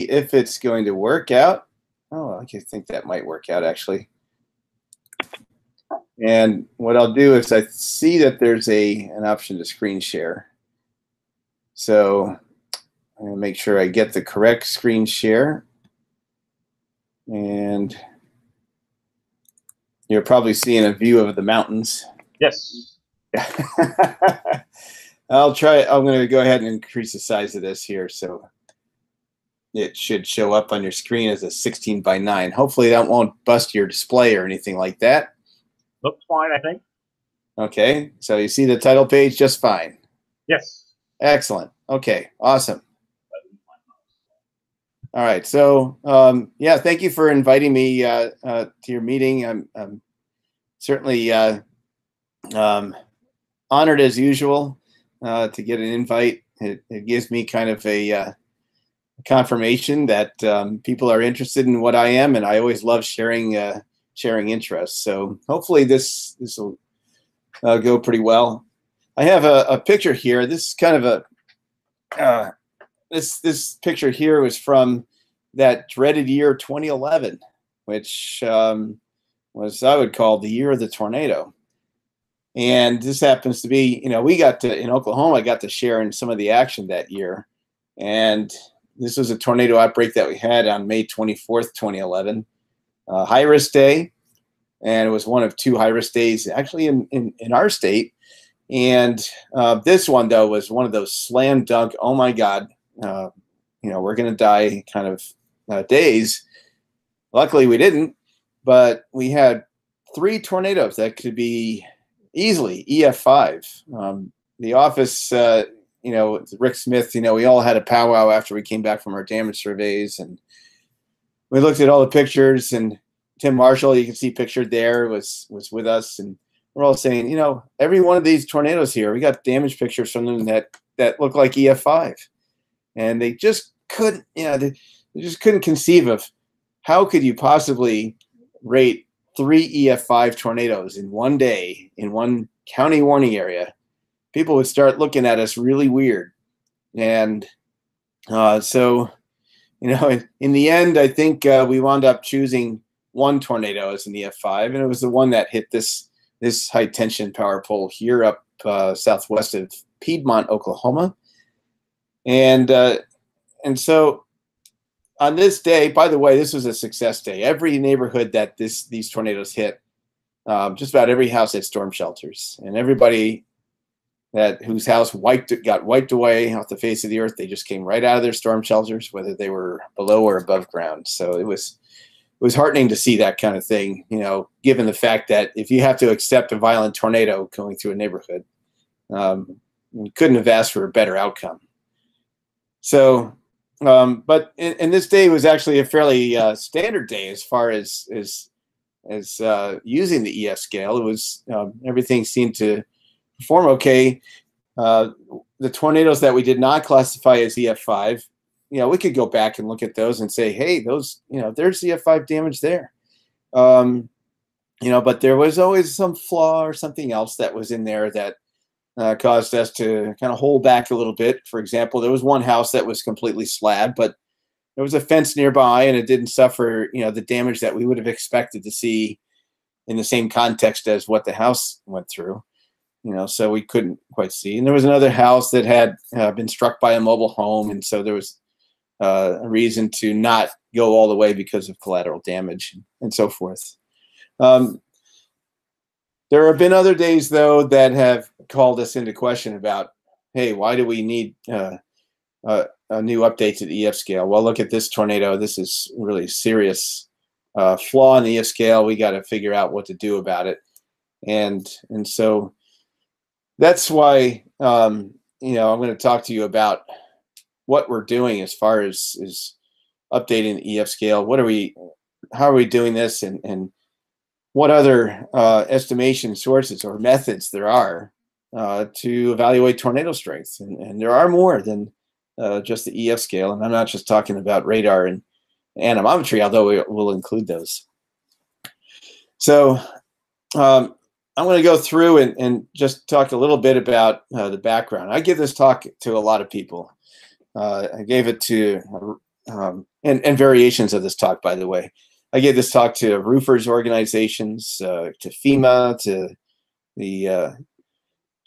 if it's going to work out. Oh, I think that might work out actually. And what I'll do is I see that there's an option to screen share. So I'm going to make sure I get the correct screen share. And you're probably seeing a view of the mountains. Yes. I'll try. I'm going to go ahead and increase the size of this here. So it should show up on your screen as a 16:9. Hopefully that won't bust your display or anything like that. Looks fine, I think. Okay, so you see the title page just fine. Yes. Excellent. Okay, awesome. All right, so yeah, thank you for inviting me to your meeting. I'm certainly honored as usual to get an invite. It gives me kind of a confirmation that people are interested in what I am, and I always love sharing interests. So hopefully this will go pretty well. I have a picture here. This is kind of a this picture here was from that dreaded year 2011, which was, I would call, the year of the tornado. And this happens to be, you know, we got to, in Oklahoma, I got to share in some of the action that year. And this was a tornado outbreak that we had on May 24th, 2011. High risk day. And it was one of two high risk days actually in our state. And this one, though, was one of those slam dunk, oh my God, you know, we're going to die kind of days. Luckily, we didn't, but we had 3 tornadoes that could be easily EF5. The office, you know, Rick Smith, you know, we all had a powwow after we came back from our damage surveys, and we looked at all the pictures, and Tim Marshall, you can see pictured there, was with us, and we're all saying, you know, every one of these tornadoes here, we got damage pictures from them that look like EF5, and they just couldn't, you know, they just couldn't conceive of how could you possibly rate 3 EF5 tornadoes in one day in one county warning area. People would start looking at us really weird, and so, you know, in the end, I think we wound up choosing one tornado as an EF5, and it was the one that hit this high tension power pole here up southwest of Piedmont, Oklahoma. And so on this day, by the way, this was a success day. Every neighborhood that these tornadoes hit, just about every house had storm shelters, and everybody whose house got wiped away off the face of the earth, they just came right out of their storm shelters, whether they were below or above ground. So it was heartening to see that kind of thing, you know, given the fact that if you have to accept a violent tornado going through a neighborhood, you couldn't have asked for a better outcome. So, but and this day was actually a fairly standard day as far as using the EF scale. It was everything seemed to perform okay. The tornadoes that we did not classify as EF5, you know, we could go back and look at those and say, hey, those, you know, there's EF5 damage there. You know, but there was always some flaw or something else that was in there that caused us to kind of hold back a little bit. For example, there was one house that was completely slab, but there was a fence nearby and it didn't suffer, you know, the damage that we would have expected to see in the same context as what the house went through. You know, so we couldn't quite see. And there was another house that had been struck by a mobile home, and so there was a reason to not go all the way because of collateral damage and so forth. There have been other days, though, that have called us into question about, hey, why do we need a new update to the EF scale? Well, look at this tornado. This is really serious flaw in the EF scale. We got to figure out what to do about it. And so that's why, you know, I'm going to talk to you about what we're doing as far as updating the EF scale. How are we doing this, and what other estimation sources or methods there are to evaluate tornado strength. And there are more than just the EF scale. And I'm not just talking about radar and anemometry, although we'll include those. So I'm going to go through and just talk a little bit about the background. I give this talk to a lot of people. I gave it to and variations of this talk, by the way. I gave this talk to roofers organizations, to FEMA, to the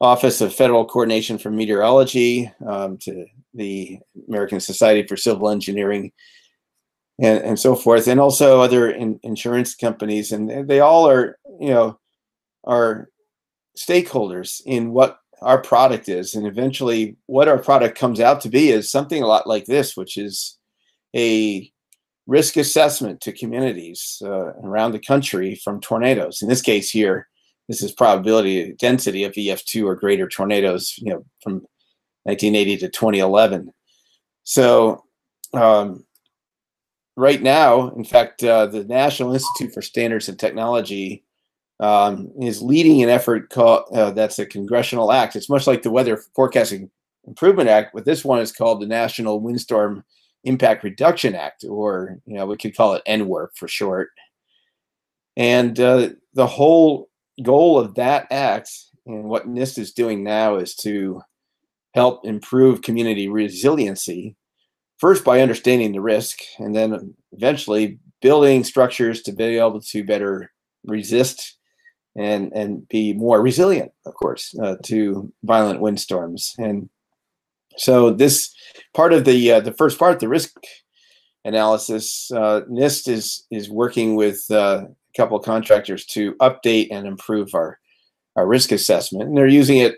Office of Federal Coordination for Meteorology, to the American Society for Civil Engineering, and so forth, and also other insurance companies, and they all are, are stakeholders in what our product is, and eventually what our product comes out to be is something a lot like this, which is a risk assessment to communities around the country from tornadoes. In this case here, this is probability density of EF2 or greater tornadoes, from 1980 to 2011. So right now, in fact, the National Institute for Standards and Technology is leading an effort called, that's a congressional act. It's much like the Weather Forecasting Improvement Act, but this one is called the National Windstorm Impact Reduction Act, or we could call it NWA for short. And the whole goal of that act, and what NIST is doing now, is to help improve community resiliency, first by understanding the risk, and then eventually building structures to be able to better resist and be more resilient, of course, to violent windstorms. And so this part of the first part, the risk analysis, NIST is working with a couple of contractors to update and improve our risk assessment. And they're using it,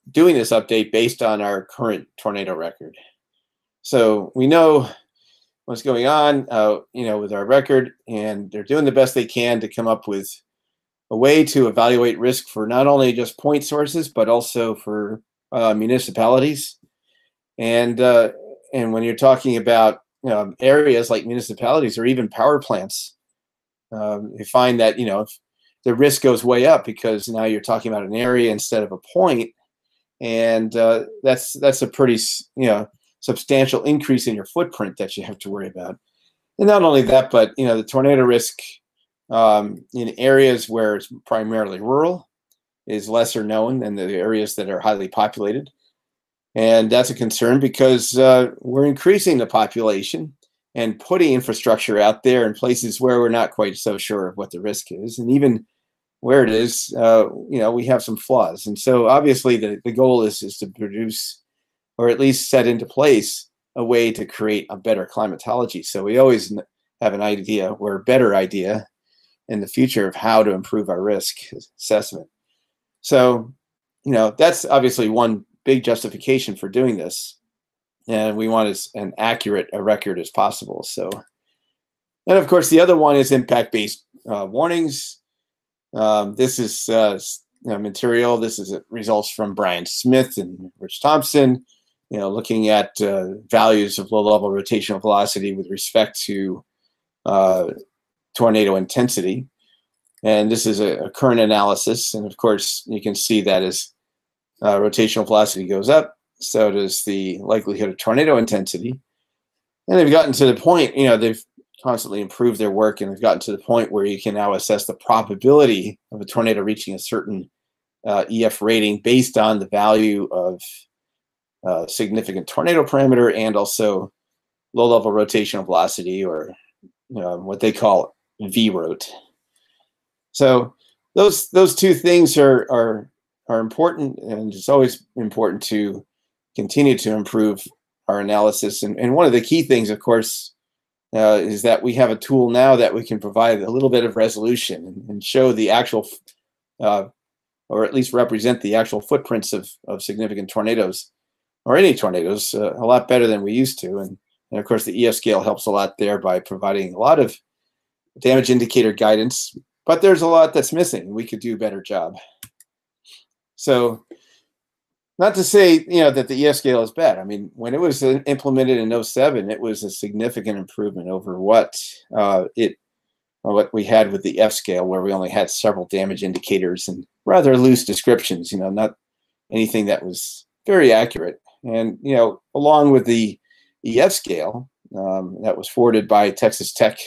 doing this update based on our current tornado record. So we know what's going on, with our record, and they're doing the best they can to come up with a way to evaluate risk for not only just point sources, but also for municipalities. And when you're talking about areas like municipalities or even power plants, you find that if the risk goes way up, because now you're talking about an area instead of a point, and that's a pretty substantial increase in your footprint that you have to worry about. And not only that, but the tornado risk in areas where it's primarily rural is lesser known than the areas that are highly populated. And that's a concern because we're increasing the population and putting infrastructure out there in places where we're not quite so sure of what the risk is. And even where it is, we have some flaws. And so obviously the goal is to produce, or at least set into place, a way to create a better climatology. So we always have an idea, or a better idea in the future, of how to improve our risk assessment. So, that's obviously one big justification for doing this. And we want as an accurate a record as possible. So, and of course, the other one is impact-based warnings. This is material. This is results from Brian Smith and Rich Thompson, looking at values of low-level rotational velocity with respect to tornado intensity. And this is a current analysis. And of course, you can see that as rotational velocity goes up, so does the likelihood of tornado intensity. And they've gotten to the point, they've constantly improved their work, and they've gotten to the point where you can now assess the probability of a tornado reaching a certain EF rating based on the value of significant tornado parameter and also low-level rotational velocity, or what they call VROT. So those two things are important, and it's always important to continue to improve our analysis. And one of the key things, of course, is that we have a tool now that we can provide a little bit of resolution and show the actual, or at least represent the actual footprints of significant tornadoes, or any tornadoes, a lot better than we used to. And of course, the EF scale helps a lot there by providing a lot of damage indicator guidance, but there's a lot that's missing. We could do a better job. So not to say, that the EF scale is bad. I mean, when it was implemented in 2007, it was a significant improvement over what we had with the F scale, where we only had several damage indicators and rather loose descriptions, not anything that was very accurate. And, along with the EF scale that was forwarded by Texas Tech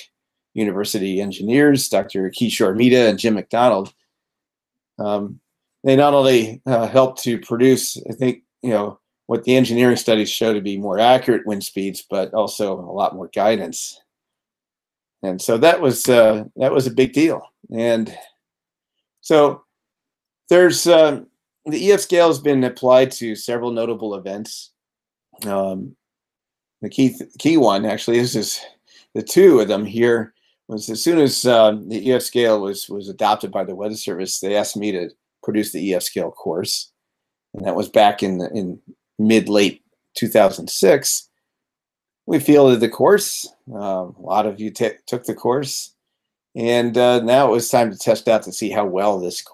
University engineers, Dr. Kishore Mehta and Jim McDonald, they not only helped to produce, I think, what the engineering studies show to be more accurate wind speeds, but also a lot more guidance. And so that was a big deal. And so there's the EF scale has been applied to several notable events. The key one, actually, is the two of them here. Was as soon as the EF scale was adopted by the Weather Service, they asked me to produce the EF scale course, and that was back in mid-late 2006. We fielded the course. A lot of you took the course, and now it was time to test out to see how well this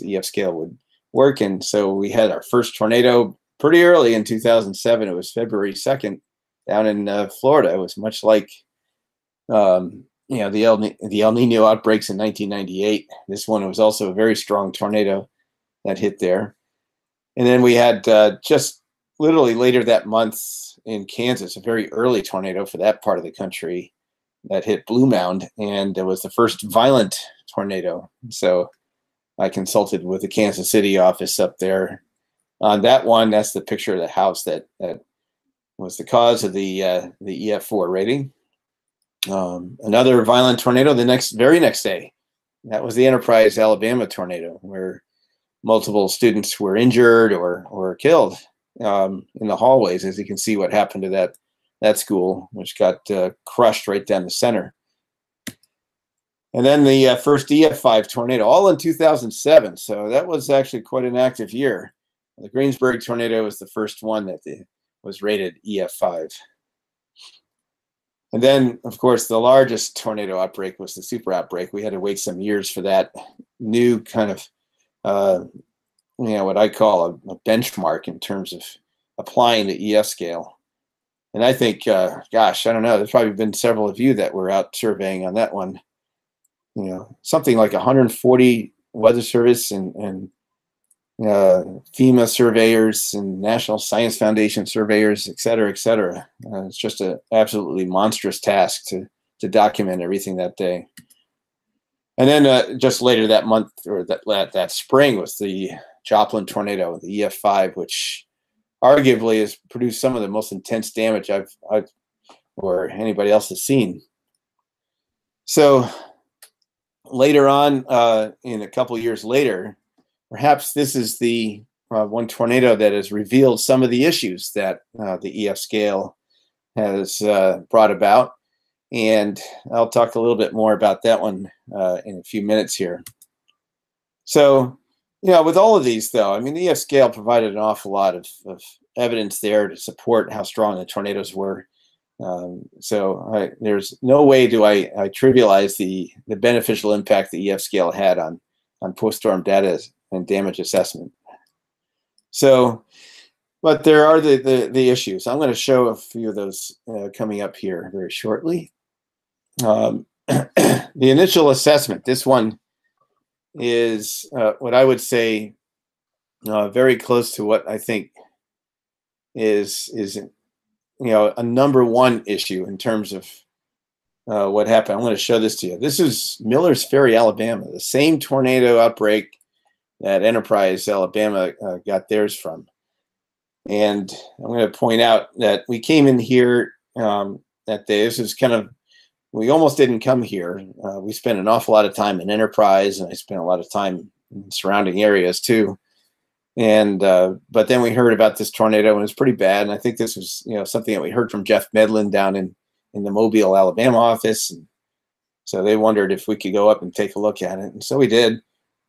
EF scale would work. And so we had our first tornado pretty early in 2007. It was February 2nd down in Florida. It was much like the El Nino outbreaks in 1998. This one was also a very strong tornado that hit there. And then we had just literally later that month in Kansas, a very early tornado for that part of the country that hit Blue Mound, and it was the first violent tornado. So I consulted with the Kansas City office up there on that one. That's the picture of the house that was the cause of the EF4 rating. Another violent tornado the very next day. That was the Enterprise, Alabama tornado, where multiple students were injured or killed in the hallways, as you can see what happened to that school, which got crushed right down the center. And then the first EF5 tornado, all in 2007. So that was actually quite an active year. The Greensburg tornado was the first one that was rated EF5. And then, of course, the largest tornado outbreak was the super outbreak. We had to wait some years for that new kind of, what I call a benchmark in terms of applying the EF scale. And I think, gosh, I don't know, there's probably been several of you that were out surveying on that one. Something like 140 Weather Service and FEMA surveyors and National Science Foundation surveyors, et cetera, et cetera. It's just an absolutely monstrous task to document everything that day. And then just later that month, or that spring, was the Joplin tornado, the EF5, which arguably has produced some of the most intense damage I've or anybody else has seen. So later on, in a couple years later, perhaps this is the one tornado that has revealed some of the issues that the EF scale has brought about. And I'll talk a little bit more about that one in a few minutes here. So, with all of these, though, I mean, the EF scale provided an awful lot of evidence there to support how strong the tornadoes were. So there's no way do I trivialize the beneficial impact the EF scale had on post-storm data and damage assessment. So, but there are the issues. I'm going to show a few of those coming up here very shortly. The initial assessment, this one is what I would say very close to what I think is a number one issue in terms of what happened. I'm going to show this to you. This is Miller's Ferry, Alabama, the same tornado outbreak that Enterprise, Alabama got theirs from. And I'm going to point out that we came in here that day. This is kind of, we almost didn't come here. We spent an awful lot of time in Enterprise, and I spent a lot of time in surrounding areas too. And but then we heard about this tornado, and it was pretty bad. And I think this was something that we heard from Jeff Medlin down in the Mobile, Alabama office. And so they wondered if we could go up and take a look at it. And so we did.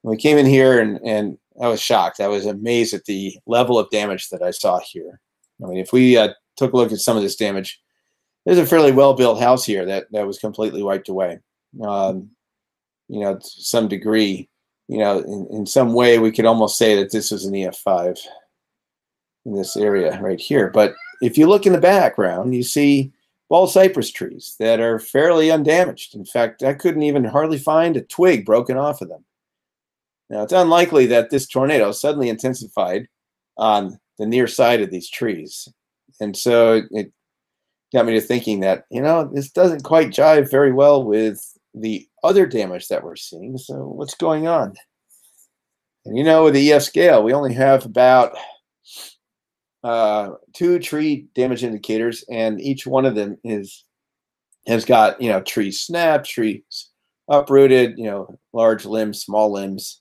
We came in here, and I was shocked. I was amazed at the level of damage that I saw here. I mean, if we took a look at some of this damage, there's a fairly well-built house here that was completely wiped away. To some degree, in some way, we could almost say that this was an EF5 in this area right here. But if you look in the background, you see bald cypress trees that are fairly undamaged. In fact, I couldn't even hardly find a twig broken off of them. Now, it's unlikely that this tornado suddenly intensified on the near side of these trees. And so it got me to thinking that, this doesn't quite jive very well with the other damage that we're seeing. So what's going on? And with the EF scale, we only have about two tree damage indicators, and each one of them has got, trees snapped, trees uprooted, large limbs, small limbs,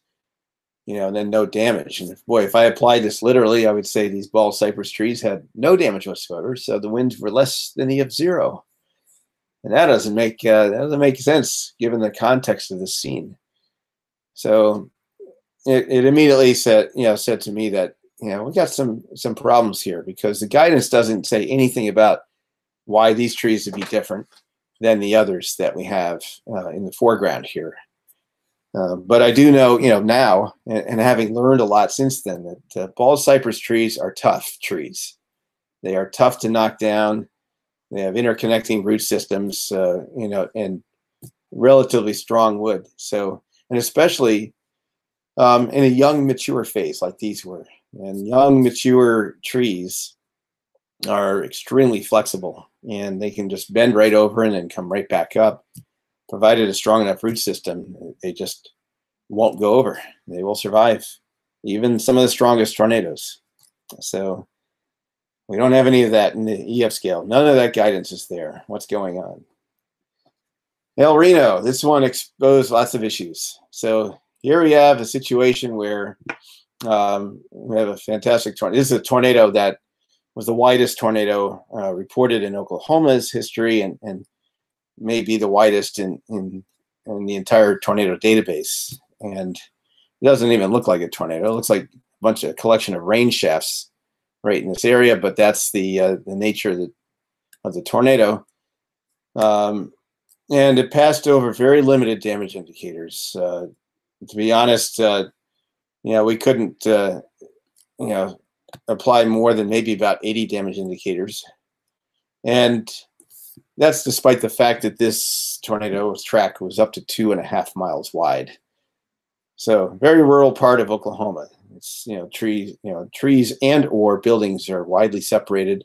and then no damage. And boy, if I applied this literally, I would say these bald cypress trees had no damage whatsoever. So the winds were less than EF0. And that doesn't make sense given the context of the scene. So it immediately said to me that, we got some problems here, because the guidance doesn't say anything about why these trees would be different than the others that we have in the foreground here. But I do know, now, and having learned a lot since then, that bald cypress trees are tough trees. They are tough to knock down. They have interconnecting root systems, and relatively strong wood. So, and especially in a young, mature phase like these were. And young, mature trees are extremely flexible, and they can just bend right over and then come right back up. Provided a strong enough root system, they just won't go over. They will survive even some of the strongest tornadoes. So we don't have any of that in the EF scale. None of that guidance is there. What's going on? El Reno, this one exposed lots of issues. So here we have a situation where we have a fantastic tornado. This is a tornado that was the widest tornado reported in Oklahoma's history, and may be the widest in the entire tornado database. And it doesn't even look like a tornado. It looks like a collection of rain shafts right in this area, but that's the nature of the tornado. And it passed over very limited damage indicators. To be honest, we couldn't apply more than maybe about 80 damage indicators. And that's despite the fact that this tornado's track was up to 2.5 miles wide. So very rural part of Oklahoma. It's, trees and or buildings are widely separated,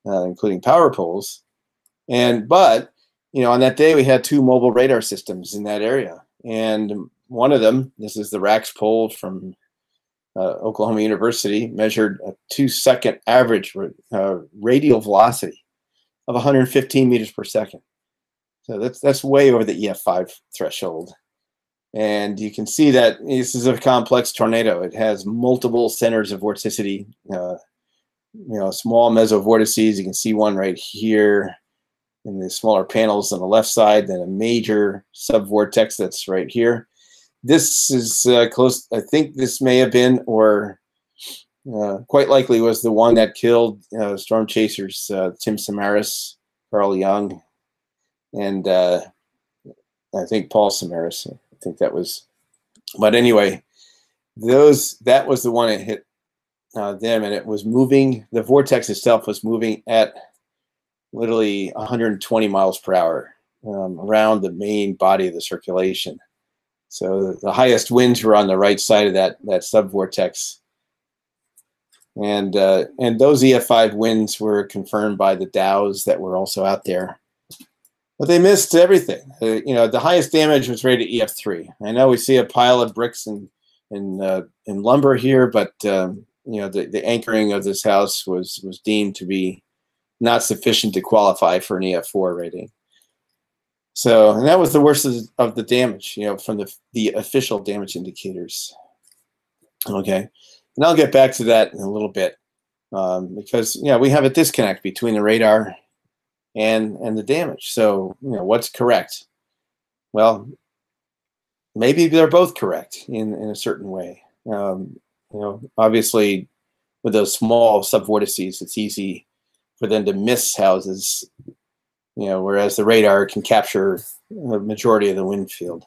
including power poles. But on that day we had 2 mobile radar systems in that area. And one of them, this is the RAX pole from Oklahoma University, measured a 2-second average radial velocity of 115 meters per second. So that's way over the EF5 threshold. And you can see that this is a complex tornado. It has multiple centers of vorticity, small mesovortices. You can see one right here in the smaller panels on the left side, then a major subvortex that's right here. This is close. I think this may have been, or quite likely was, the one that killed storm chasers Tim Samaras, Carl Young, and I think Paul Samaras. I think that was. But anyway, that was the one that hit them, and it was moving. The vortex itself was moving at literally 120 miles per hour around the main body of the circulation. So the highest winds were on the right side of that subvortex. And those EF5 winds were confirmed by the Dows that were also out there. But they missed everything. The highest damage was rated EF3. I know we see a pile of bricks and lumber here, but the anchoring of this house was deemed to be not sufficient to qualify for an EF4 rating. So, and that was the worst of the damage, from the official damage indicators. Okay, and I'll get back to that in a little bit, because we have a disconnect between the radar and the damage. So, what's correct? Well, maybe they're both correct in a certain way. Obviously, with those small subvortices, it's easy for them to miss houses. Whereas the radar can capture the majority of the wind field.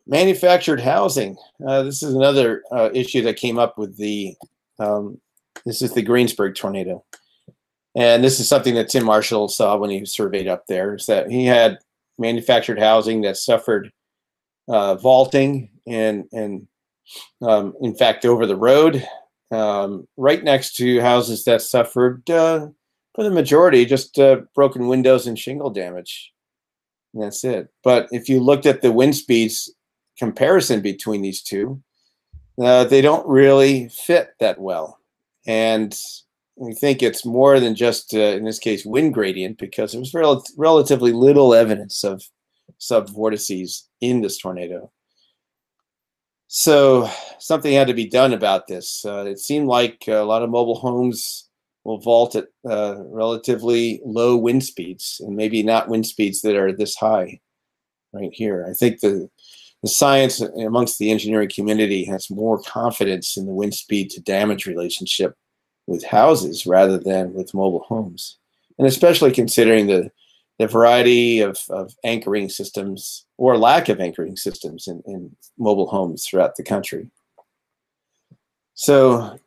Manufactured housing. This is another issue that came up with this is the Greensburg tornado. And this is something that Tim Marshall saw when he surveyed up there, is that he had manufactured housing that suffered vaulting and in fact, over the road, right next to houses that suffered for the majority, just broken windows and shingle damage. And that's it. But if you looked at the wind speeds comparison between these two, they don't really fit that well. And we think it's more than just, in this case, wind gradient, because there was relatively little evidence of subvortices in this tornado. So something had to be done about this. It seemed like a lot of mobile homes will vault at relatively low wind speeds, and maybe not wind speeds that are this high right here. I think the science amongst the engineering community has more confidence in the wind speed to damage relationship with houses rather than with mobile homes. And especially considering the variety of anchoring systems or lack of anchoring systems in mobile homes throughout the country. So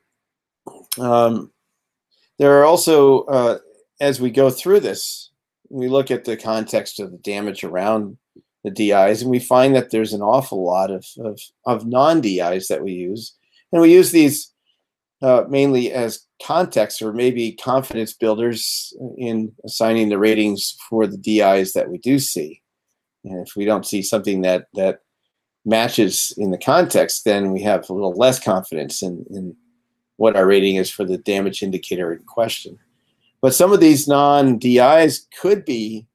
there are also, as we go through this, we look at the context of the damage around the DIs, and we find that there's an awful lot of non-DIs that we use. And we use these mainly as context or maybe confidence builders in assigning the ratings for the DIs that we do see. And if we don't see something that matches in the context, then we have a little less confidence in what our rating is for the damage indicator in question. But some of these non-DIs could be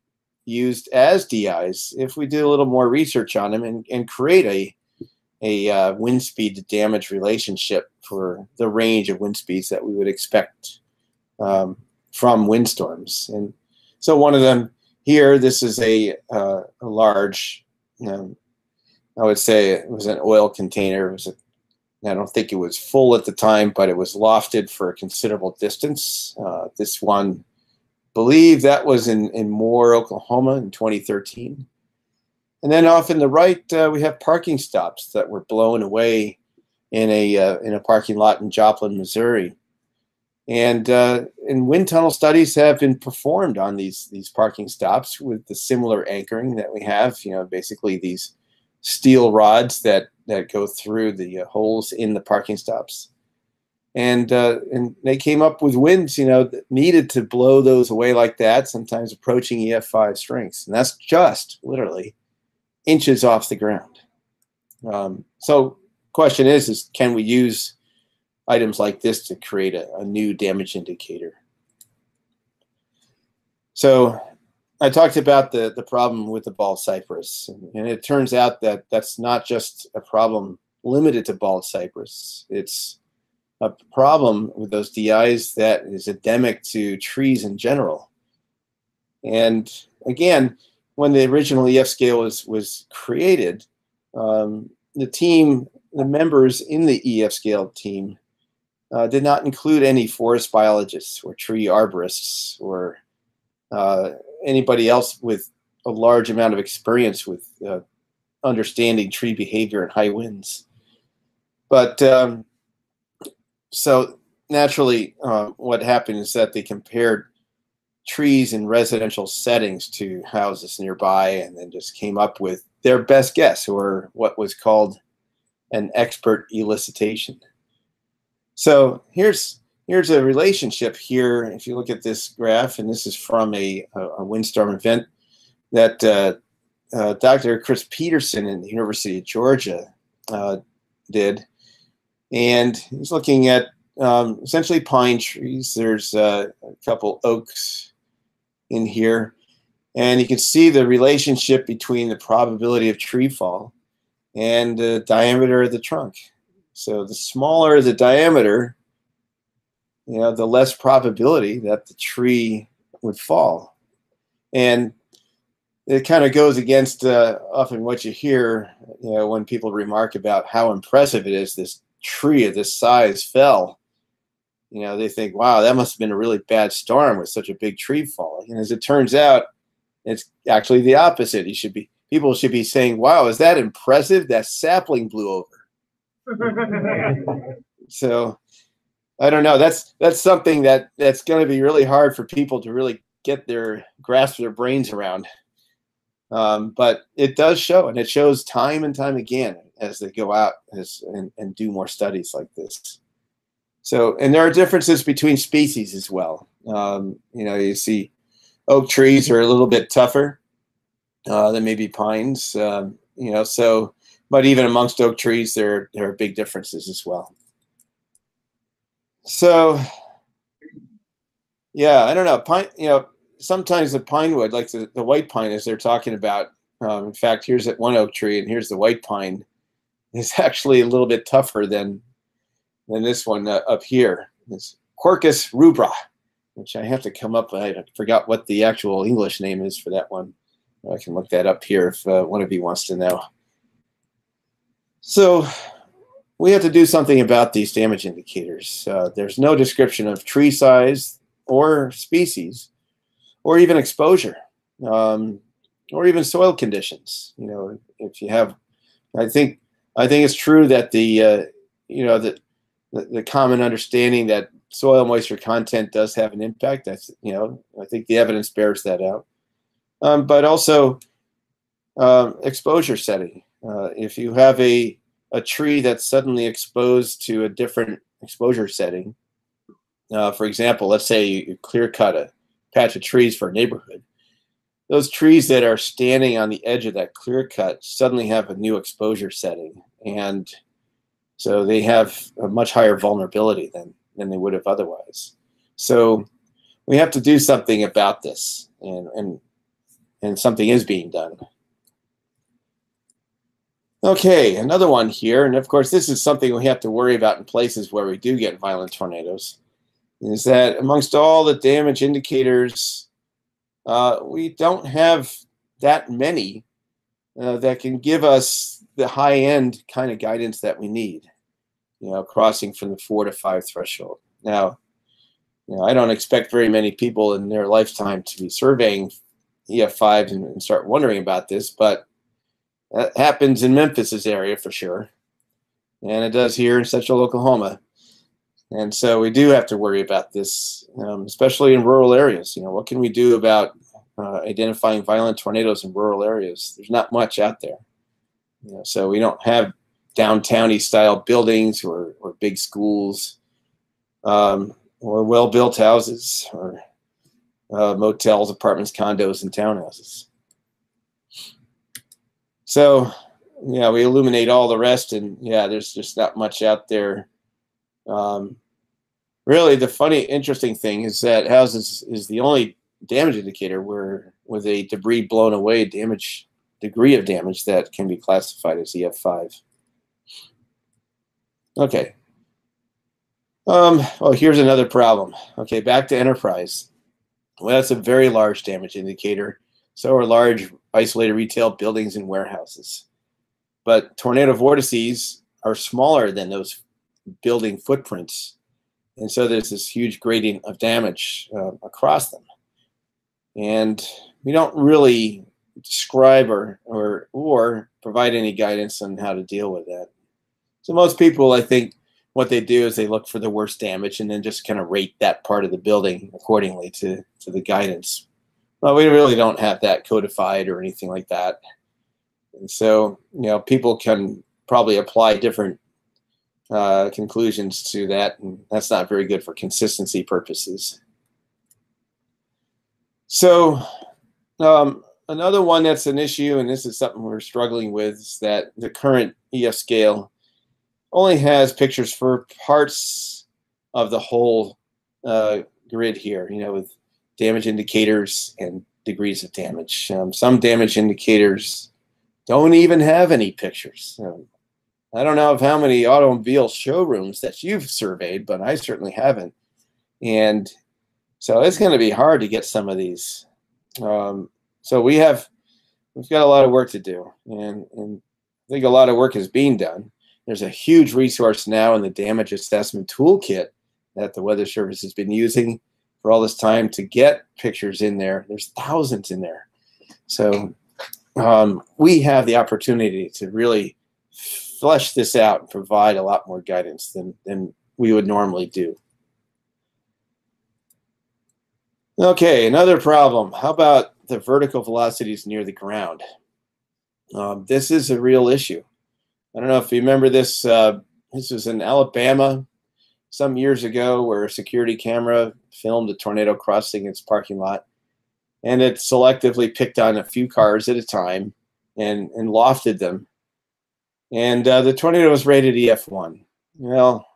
used as DIs if we do a little more research on them and create a wind speed to damage relationship for the range of wind speeds that we would expect from windstorms. And so one of them here, this is a large, I would say it was an oil container. It was I don't think it was full at the time, but it was lofted for a considerable distance. This one, believe that was in Moore, Oklahoma in 2013. And then off in the right, we have parking stops that were blown away in a parking lot in Joplin, Missouri. And wind tunnel studies have been performed on these parking stops with the similar anchoring that we have. Basically these steel rods that go through the holes in the parking stops. And they came up with winds, that needed to blow those away like that, sometimes approaching EF5 strengths. And that's just literally inches off the ground. So question is can we use items like this to create a new damage indicator? So I talked about the problem with the bald cypress, and it turns out that that's not just a problem limited to bald cypress. It's a problem with those DIs that is endemic to trees in general. And again, when the original EF scale was created, the members in the EF scale team did not include any forest biologists or tree arborists or anybody else with a large amount of experience with understanding tree behavior in high winds. But so naturally, what happened is that they compared trees in residential settings to houses nearby and then just came up with their best guess, or what was called an expert elicitation. So here's a relationship here. If you look at this graph, and this is from a windstorm event that Dr. Chris Peterson in the University of Georgia did. And he's looking at essentially pine trees. There's a couple oaks in here. And you can see the relationship between the probability of tree fall and the diameter of the trunk. So the smaller the diameter, the less probability that the tree would fall. And it kind of goes against often what you hear, when people remark about how impressive it is this tree of this size fell. They think, wow, that must have been a really bad storm with such a big tree falling. And as it turns out, it's actually the opposite. People should be saying, wow, is that impressive? That sapling blew over. So I don't know. That's something that's going to be really hard for people to really grasp their brains around. But it does show, and it shows time and time again as they go out and do more studies like this. So, and there are differences between species as well. You see oak trees are a little bit tougher than maybe pines, but even amongst oak trees, there are big differences as well. So yeah, I don't know. Pine, sometimes the pine wood, like the white pine, as they're talking about. In fact, here's that one oak tree, and here's the white pine. Is actually a little bit tougher than this one up here. This Quercus rubra, which I have to come up. I forgot what the actual English name is for that one. I can look that up here if one of you wants to know. So we have to do something about these damage indicators. There's no description of tree size or species, or even exposure, or even soil conditions. If you have, I think it's true that the common understanding that soil moisture content does have an impact. That's I think the evidence bears that out. But also exposure setting. If you have a tree that's suddenly exposed to a different exposure setting, for example, let's say you clear cut a patch of trees for a neighborhood. Those trees that are standing on the edge of that clear cut suddenly have a new exposure setting, and so they have a much higher vulnerability than they would have otherwise. So we have to do something about this, and something is being done. Okay, another one here, and of course this is something we have to worry about in places where we do get violent tornadoes, is that amongst all the damage indicators, we don't have that many that can give us the high-end kind of guidance that we need, crossing from the 4 to 5 threshold. Now, I don't expect very many people in their lifetime to be surveying EF5s and start wondering about this, but that happens in Memphis's area for sure, and it does here in Central Oklahoma. And so we do have to worry about this, especially in rural areas. What can we do about identifying violent tornadoes in rural areas? There's not much out there. So we don't have downtown-y style buildings or big schools, or well-built houses, or motels, apartments, condos, and townhouses. So, we illuminate all the rest, and there's just not much out there. Really, the interesting thing is that houses is the only damage indicator where, with a debris blown away degree of damage that can be classified as EF5. Okay. Oh, here's another problem. Okay, back to enterprise. Well, that's a very large damage indicator. So are large isolated retail buildings and warehouses. But tornado vortices are smaller than those building footprints. And so there's this huge gradient of damage across them. And we don't really describe or provide any guidance on how to deal with that. So most people, I think, what they do is they look for the worst damage and then just kind of rate that part of the building accordingly to the guidance. Well, we really don't have that codified or anything like that. And so, people can probably apply different conclusions to that, and that's not very good for consistency purposes. So another one that's an issue, and this is something we're struggling with, is that the current EF scale only has pictures for parts of the whole grid here, with damage indicators and degrees of damage. Some damage indicators don't even have any pictures. I don't know of how many automobile showrooms that you've surveyed, but I certainly haven't. And so it's going to be hard to get some of these. So we've got a lot of work to do, and I think a lot of work is being done. There's a huge resource now in the damage assessment toolkit that the Weather Service has been using for all this time to get pictures in there. There's thousands in there. So we have the opportunity to really flesh this out and provide a lot more guidance than we would normally do. Okay, another problem. How about the vertical velocities near the ground? This is a real issue. I don't know if you remember this. This was in Alabama some years ago, where a security camera filmed a tornado crossing its parking lot, and it selectively picked on a few cars at a time and lofted them. And the tornado was rated EF1. Well,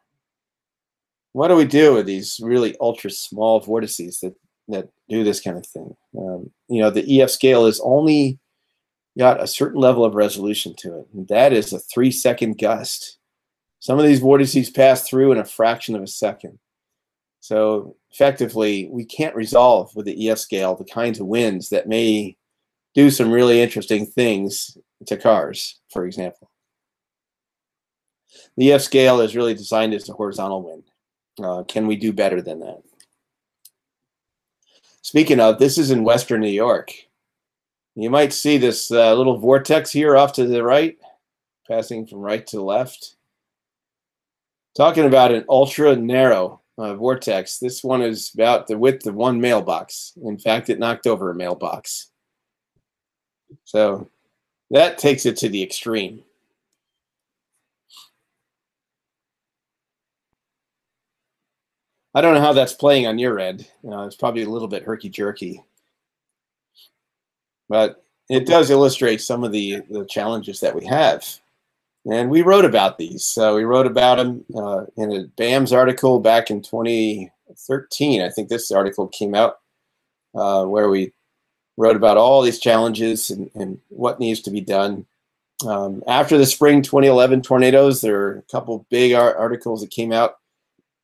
what do we do with these really ultra small vortices that do this kind of thing? You know, the EF scale is only got a certain level of resolution to it, and that is a 3-second gust. Some of these vortices pass through in a fraction of a second. So effectively, we can't resolve with the EF scale the kinds of winds that may do some really interesting things to cars, for example. The EF scale is really designed as a horizontal wind. Can we do better than that? Speaking of, this is in Western New York. You might see this little vortex here off to the right, passing from right to left. Talking about an ultra narrow vortex. This one is about the width of one mailbox. In fact, it knocked over a mailbox. So that takes it to the extreme. I don't know how that's playing on your end. It's probably a little bit herky-jerky. But it does illustrate some of the challenges that we have. And we wrote about these. We wrote about them in a BAMS article back in 2013. I think this article came out where we wrote about all these challenges and what needs to be done. After the spring 2011 tornadoes, there are a couple big articles that came out.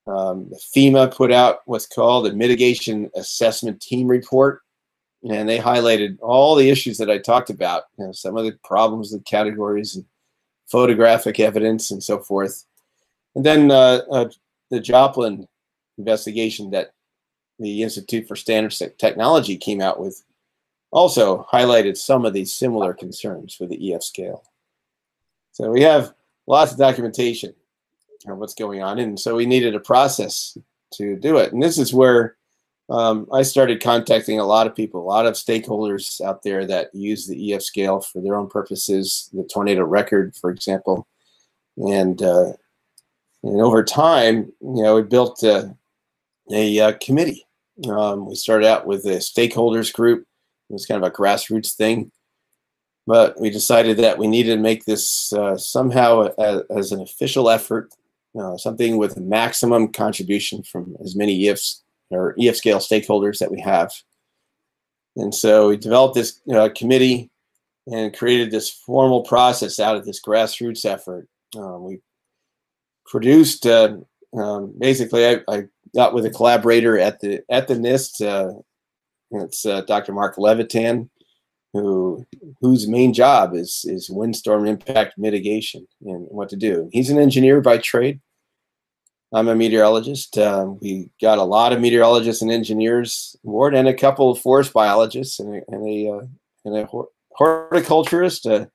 FEMA put out what's called a Mitigation Assessment Team Report. And they highlighted all the issues that I talked about, you know, some of the problems with categories and photographic evidence and so forth. And then the Joplin investigation that the Institute for Standards Technology came out with also highlighted some of these similar concerns with the EF scale. So we have lots of documentation of what's going on, and so we needed a process to do it. And this is where I started contacting a lot of people, a lot of stakeholders out there that use the EF scale for their own purposes, the tornado record, for example. And over time, you know, we built a committee. We started out with a stakeholders group. It was kind of a grassroots thing. But we decided that we needed to make this somehow as an official effort, something with maximum contribution from as many EFs or EF scale stakeholders that we have. And so we developed this committee and created this formal process out of this grassroots effort. We produced, basically, I got with a collaborator at the NIST. It's Dr. Mark Levitan, whose main job is windstorm impact mitigation and what to do. He's an engineer by trade. I'm a meteorologist. We got a lot of meteorologists and engineers aboard, and a couple of forest biologists and a horticulturist, an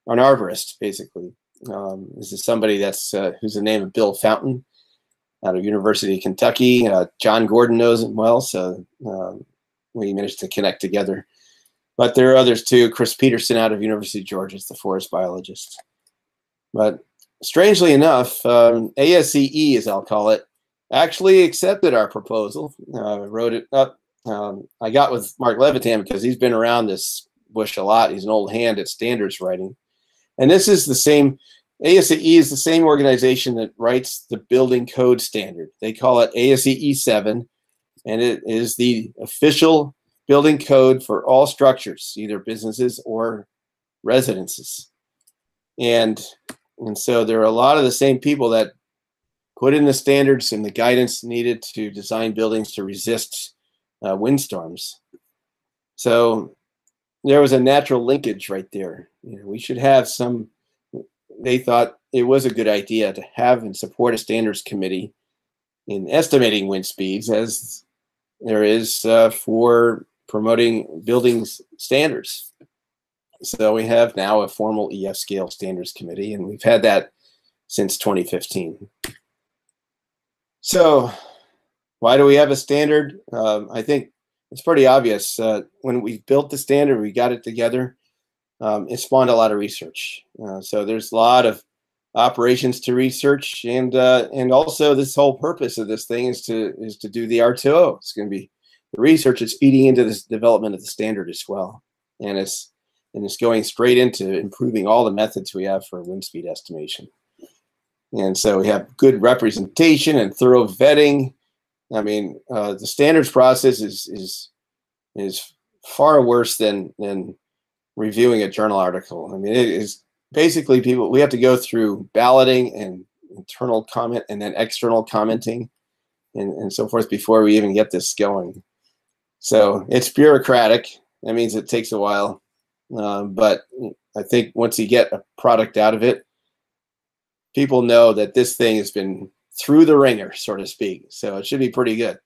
arborist, basically. This is somebody that's who's the name of Bill Fountain out of University of Kentucky. John Gordon knows him well, so we managed to connect together. But there are others too. Chris Peterson out of University of Georgia is the forest biologist. But strangely enough, ASCE, as I'll call it, actually accepted our proposal, wrote it up. I got with Mark Levitan because he's been around this bush a lot. He's an old hand at standards writing. And this is the same, ASCE is the same organization that writes the building code standard. They call it ASCE 7, and it is the official building code for all structures, either businesses or residences. And so there are a lot of the same people that put in the standards and the guidance needed to design buildings to resist windstorms. So there was a natural linkage right there. You know, we should have some, they thought it was a good idea to have and support a standards committee in estimating wind speeds as there is for promoting buildings standards. So we have now a formal EF scale standards committee, and we've had that since 2015. So why do we have a standard? I think it's pretty obvious. When we built the standard, we got it together. It spawned a lot of research. So there's a lot of operations to research, and also this whole purpose of this thing is to do the R2O. It's going to be the research is feeding into this development of the standard as well, and it's going straight into improving all the methods we have for wind speed estimation. And so we have good representation and thorough vetting. I mean, the standards process is far worse than reviewing a journal article. I mean, it is basically we have to go through balloting and internal comment and then external commenting and so forth before we even get this going. So it's bureaucratic. That means it takes a while. But I think once you get a product out of it, people know that this thing has been through the ringer, so to speak. So it should be pretty good.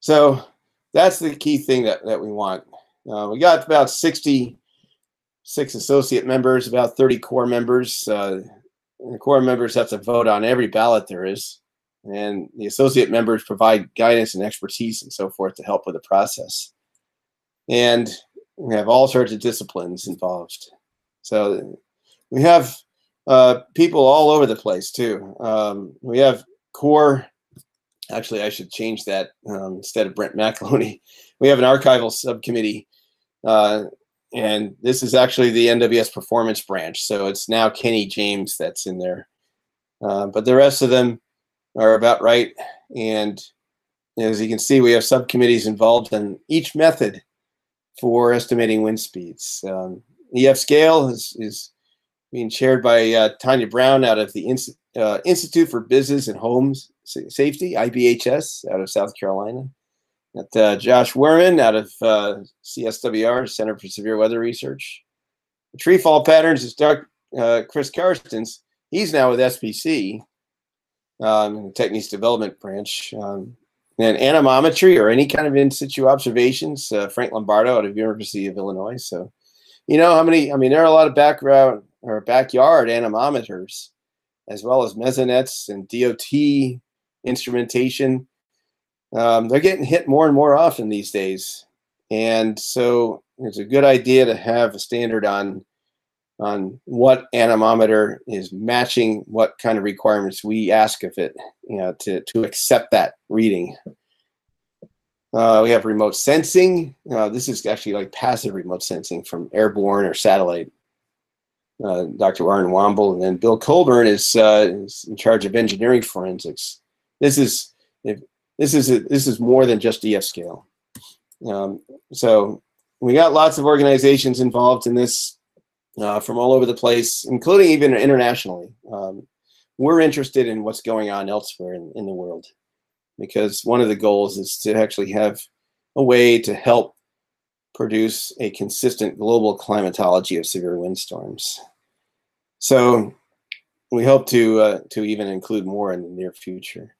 So that's the key thing that we want. We got about 66 associate members, about 30 core members. And the core members have to vote on every ballot there is. And the associate members provide guidance and expertise and so forth to help with the process. And we have all sorts of disciplines involved. So we have people all over the place too. We have core, actually I should change that instead of Brent McAloney. We have an archival subcommittee, and this is actually the NWS performance branch. So it's now Kenny James that's in there. But the rest of them are about right. And as you can see, we have subcommittees involved in each method for estimating wind speeds. EF scale is being chaired by Tanya Brown out of the Institute for Business and Homes Safety, IBHS, out of South Carolina. Got Josh Werman out of CSWR, Center for Severe Weather Research. The tree fall patterns is Chris Karstens. He's now with SPC, in the Techniques Development Branch. And anemometry or any kind of in situ observations, Frank Lombardo out of University of Illinois. So, you know how many, I mean, there are a lot of background or backyard anemometers, as well as mesonettes and DOT instrumentation. They're getting hit more and more often these days. And so it's a good idea to have a standard on what anemometer is matching what kind of requirements we ask of it, you know, to accept that reading. We have remote sensing. This is actually like passive remote sensing from airborne or satellite. Dr. Warren Womble, and then Bill Colburn is in charge of engineering forensics. This is more than just EF scale. So we got lots of organizations involved in this from all over the place, including even internationally. We're interested in what's going on elsewhere in the world, because one of the goals is to actually have a way to help produce a consistent global climatology of severe windstorms. So we hope to even include more in the near future.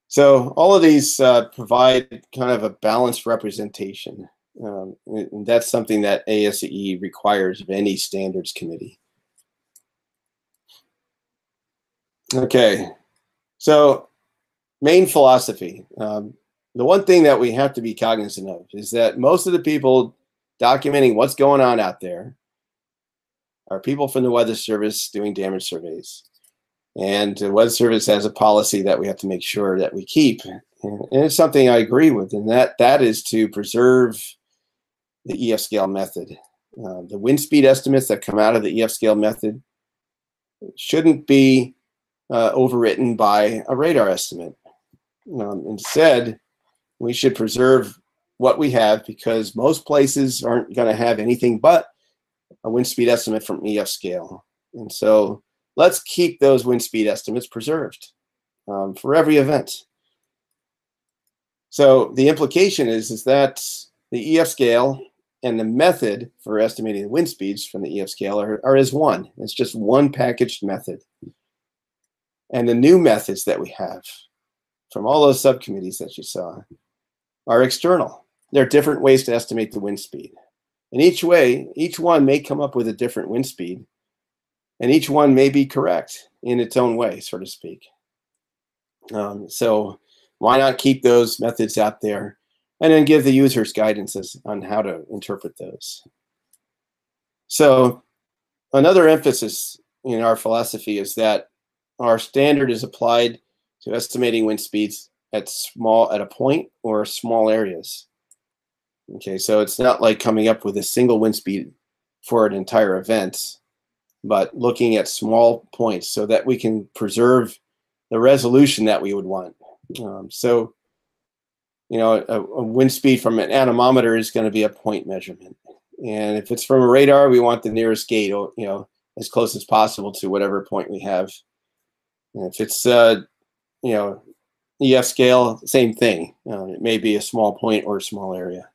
So all of these provide kind of a balanced representation. And that's something that ASCE requires of any standards committee. Okay, so main philosophy. The one thing that we have to be cognizant of is that most of the people documenting what's going on out there are people from the Weather Service doing damage surveys. And the Weather Service has a policy that we have to make sure that we keep. And it's something I agree with, and that is to preserve the EF scale method. The wind speed estimates that come out of the EF scale method shouldn't be overwritten by a radar estimate. Instead, we should preserve what we have, because most places aren't going to have anything but a wind speed estimate from EF scale. And so let's keep those wind speed estimates preserved for every event. So the implication is that the EF scale and the method for estimating the wind speeds from the EF scale are as one. It's just one packaged method. And the new methods that we have from all those subcommittees that you saw are external. There are different ways to estimate the wind speed. And each one may come up with a different wind speed, and each one may be correct in its own way, so to speak. So why not keep those methods out there and then give the users guidance on how to interpret those? So another emphasis in our philosophy is that our standard is applied to estimating wind speeds at a point or small areas. Okay, so it's not like coming up with a single wind speed for an entire event. but looking at small points so that we can preserve the resolution that we would want. So, you know, a wind speed from an anemometer is going to be a point measurement. And if it's from a radar, we want the nearest gate, you know, as close as possible to whatever point we have. And if it's, you know, EF scale, same thing. It may be a small point or a small area.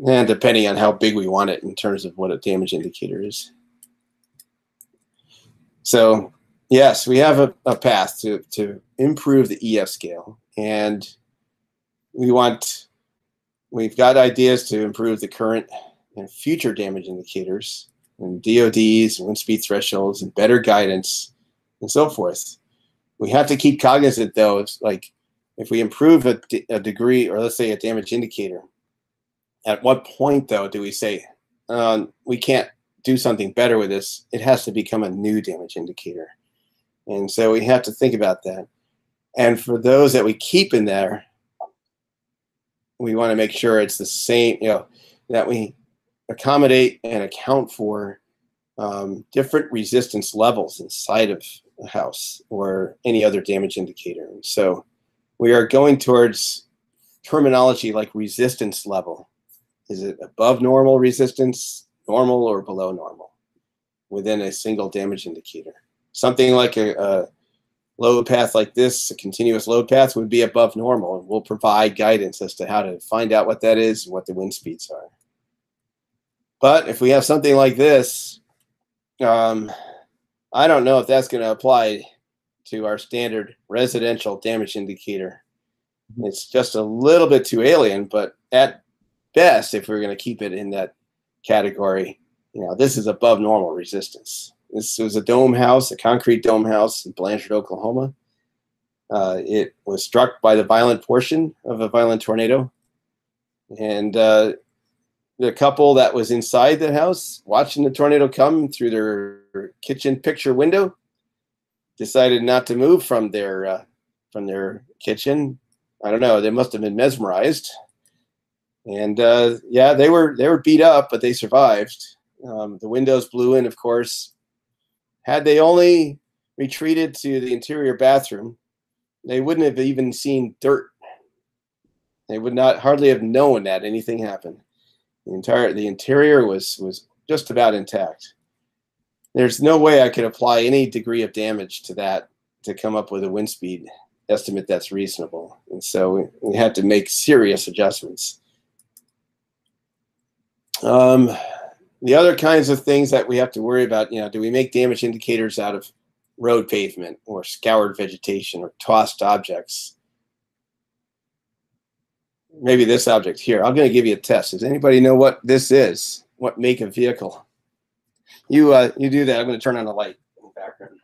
And depending on how big we want it in terms of what a damage indicator is. So, yes, we have a path to improve the EF scale. And we've got ideas to improve the current and future damage indicators and DODs and wind speed thresholds and better guidance and so forth. We have to keep cognizant, though, it's like if we improve a degree, or let's say a damage indicator, at what point, though, do we say we can't do something better with this? It has to become a new damage indicator. And so we have to think about that. And for those that we keep in there, we want to make sure it's the same, you know, that we accommodate and account for different resistance levels inside of the house or any other damage indicator. And so we are going towards terminology like resistance level. Is it above normal resistance, normal, or below normal within a single damage indicator? Something like a load path like this, a continuous load path, would be above normal, and we'll provide guidance as to how to find out what that is and what the wind speeds are. But if we have something like this, I don't know if that's going to apply to our standard residential damage indicator. It's just a little bit too alien, but at best, if we're going to keep it in that category, you know, this is above normal resistance. This was a dome house, a concrete dome house in Blanchard, Oklahoma. It was struck by the violent portion of a violent tornado. And the couple that was inside the house watching the tornado come through their kitchen picture window decided not to move from their kitchen. I don't know, they must have been mesmerized. And yeah, they were beat up, but they survived. The windows blew in, of course. Had they only retreated to the interior bathroom, they wouldn't have even seen dirt. They would not hardly have known that anything happened. The interior was just about intact. There's no way I could apply any degree of damage to that to come up with a wind speed estimate that's reasonable. And so we had to make serious adjustments. The other kinds of things that we have to worry about, you know, do we make damage indicators out of road pavement or scoured vegetation or tossed objects? Maybe this object here. I'm going to give you a test. Does anybody know what this is? What make of vehicle? You do that. I'm going to turn on the light in the background.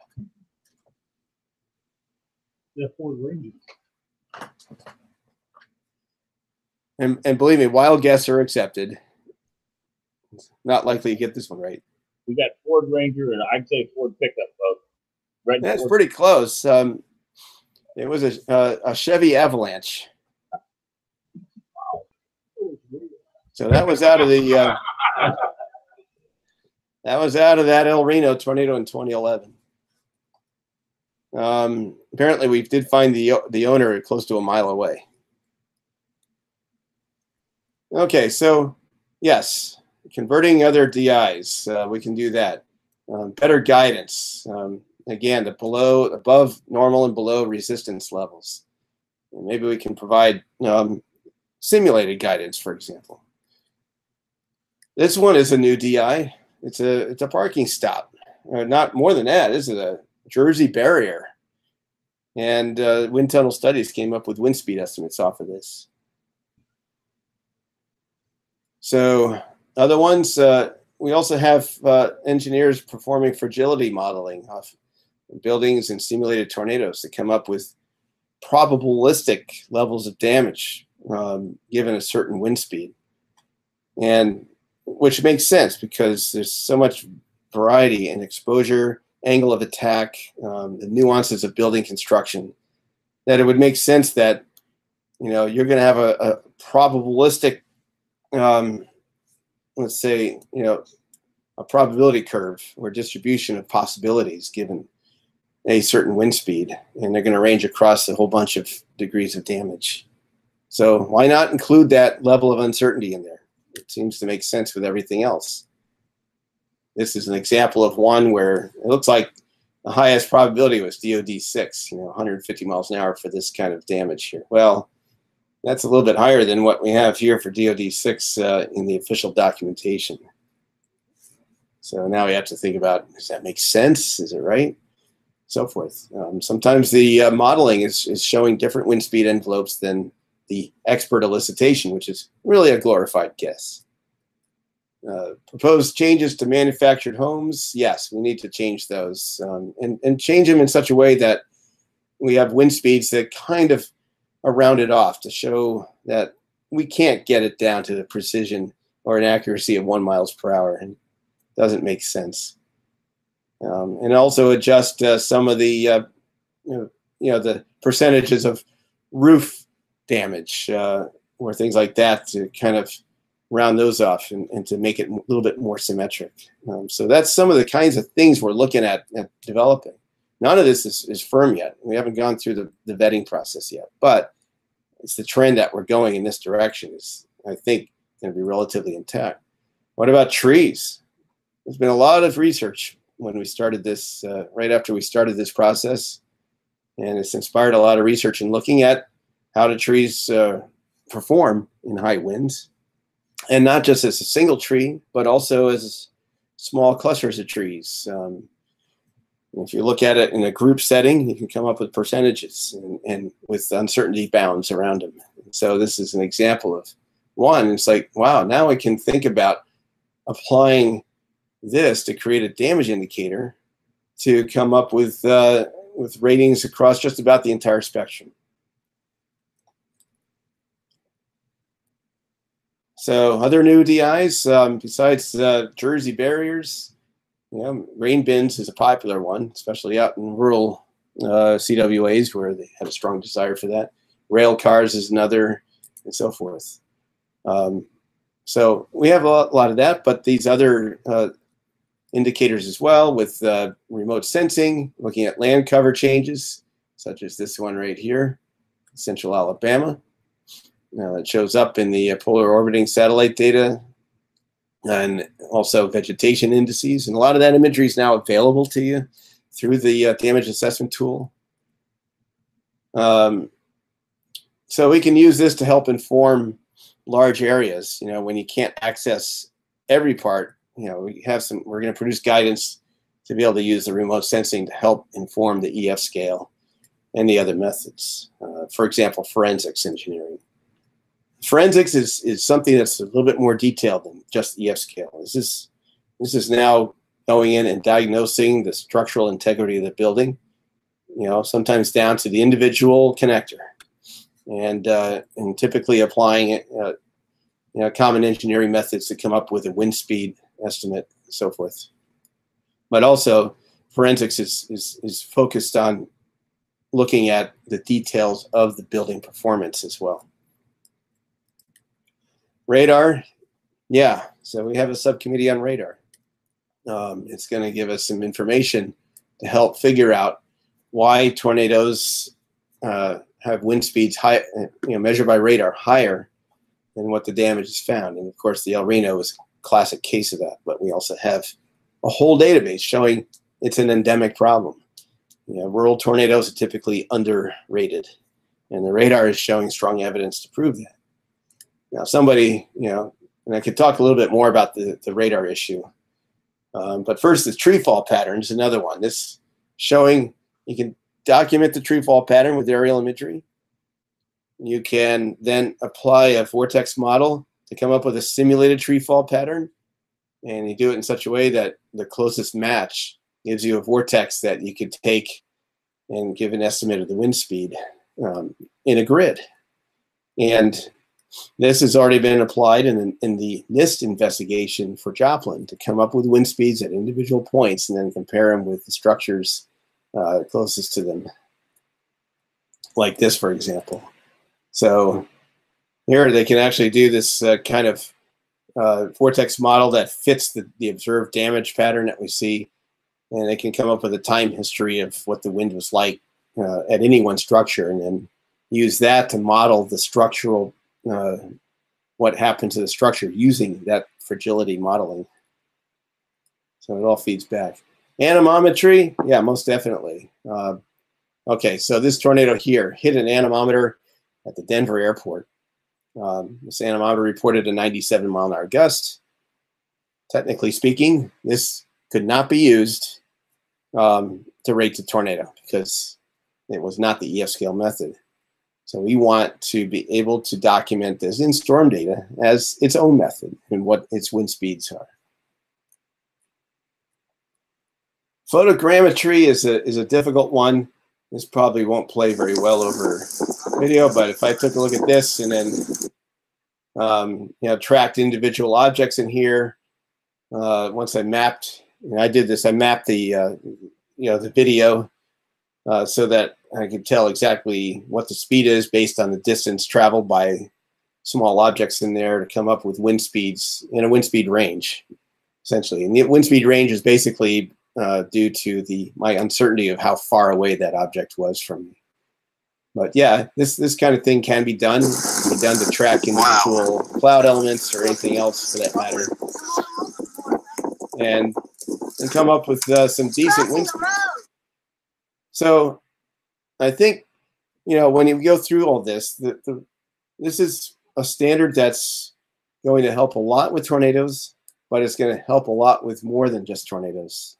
The Ford Ranger. And believe me, wild guesses are accepted. Not likely to get this one right. We got Ford Ranger and I'd say Ford pickup, folks. Red That's Ford. pretty close. It was a Chevy Avalanche. So that was out of the that El Reno tornado in 2011. Apparently, we did find the owner close to a mile away. Okay, so yes. Converting other DIs, we can do that. Better guidance. Again, above normal and below resistance levels. And maybe we can provide simulated guidance, for example. This one is a new DI. It's a parking stop. Not more than that. This is a Jersey barrier. And wind tunnel studies came up with wind speed estimates off of this. So other ones, we also have engineers performing fragility modeling of buildings and simulated tornadoes to come up with probabilistic levels of damage given a certain wind speed. And which makes sense because there's so much variety in exposure, angle of attack, the nuances of building construction, that it would make sense that, you know, you're going to have a probabilistic let's say, you know, a probability curve or distribution of possibilities given a certain wind speed, and they're going to range across a whole bunch of degrees of damage. So why not include that level of uncertainty in there? It seems to make sense with everything else. This is an example of one where it looks like the highest probability was DOD 6, 150 miles an hour for this kind of damage here. Well, that's a little bit higher than what we have here for DOD 6 in the official documentation. So now we have to think about, does that make sense? Is it right? So forth. Sometimes the modeling is showing different wind speed envelopes than the expert elicitation, which is really a glorified guess. Proposed changes to manufactured homes. Yes, we need to change those and change them in such a way that we have wind speeds that kind of are rounded off to show that we can't get it down to the precision or an accuracy of 1 mile per hour, and doesn't make sense. And also adjust some of the the percentages of roof damage or things like that to kind of round those off and to make it a little bit more symmetric. So that's some of the kinds of things we're looking at developing. None of this is firm yet. We haven't gone through the vetting process yet, but it's the trend that we're going in this direction is, I think, going to be relatively intact. What about trees? There's been a lot of research when we started this, right after we started this process, and it's inspired a lot of research in looking at how do trees perform in high winds, and not just as a single tree, but also as small clusters of trees. If you look at it in a group setting, you can come up with percentages and with uncertainty bounds around them. So this is an example of one. It's like, wow, now I can think about applying this to create a damage indicator to come up with ratings across just about the entire spectrum. So other new DIs, besides Jersey barriers, rain bins is a popular one, especially out in rural CWAs where they have a strong desire for that. Rail cars is another, and so forth. So we have a lot of that, but these other indicators as well with remote sensing, looking at land cover changes, such as this one right here, Central Alabama. It shows up in the polar orbiting satellite data and also vegetation indices. And a lot of that imagery is now available to you through the damage assessment tool. So we can use this to help inform large areas. When you can't access every part, we're going to produce guidance to be able to use the remote sensing to help inform the EF scale and the other methods. For example, forensics engineering. Forensics is something that's a little bit more detailed than just the EF scale. This is now going in and diagnosing the structural integrity of the building, sometimes down to the individual connector, and typically applying it, common engineering methods to come up with a wind speed estimate and so forth. But also forensics is focused on looking at the details of the building performance as well. Radar, yeah, so we have a subcommittee on radar. It's going to give us some information to help figure out why tornadoes have wind speeds high, measured by radar higher than what the damage is found. And of course, the El Reno is a classic case of that, but we also have a whole database showing it's an endemic problem. Rural tornadoes are typically underrated, and the radar is showing strong evidence to prove that. Now, somebody, and I could talk a little bit more about the radar issue, but first, the tree fall pattern is another one. This showing you can document the tree fall pattern with aerial imagery. You can then apply a vortex model to come up with a simulated tree fall pattern, and you do it in such a way that the closest match gives you a vortex that you could take and give an estimate of the wind speed in a grid. And this has already been applied in the NIST investigation for Joplin to come up with wind speeds at individual points and then compare them with the structures closest to them, like this, for example. So here they can actually do this kind of vortex model that fits the observed damage pattern that we see, and it can come up with a time history of what the wind was like at any one structure, and then use that to model the structural, what happened to the structure using that fragility modeling. So it all feeds back. Anemometry, yeah, most definitely. Okay, so this tornado here hit an anemometer at the Denver airport. This anemometer reported a 97-mile-an-hour gust. Technically speaking, this could not be used to rate the tornado because it was not the EF scale method. So we want to be able to document this in storm data as its own method and what its wind speeds are. Photogrammetry is a difficult one. This probably won't play very well over video, but if I took a look at this and then tracked individual objects in here, once I mapped, I did this, I mapped the the video so that I could tell exactly what the speed is based on the distance traveled by small objects in there to come up with wind speeds in a wind speed range, essentially. And the wind speed range is basically due to my uncertainty of how far away that object was from me. But yeah, this kind of thing can be done. It can be done to track individual cloud elements or anything else for that matter, and come up with some decent wind speed. So I think, when you go through all this, this is a standard that's going to help a lot with tornadoes, but it's going to help a lot with more than just tornadoes.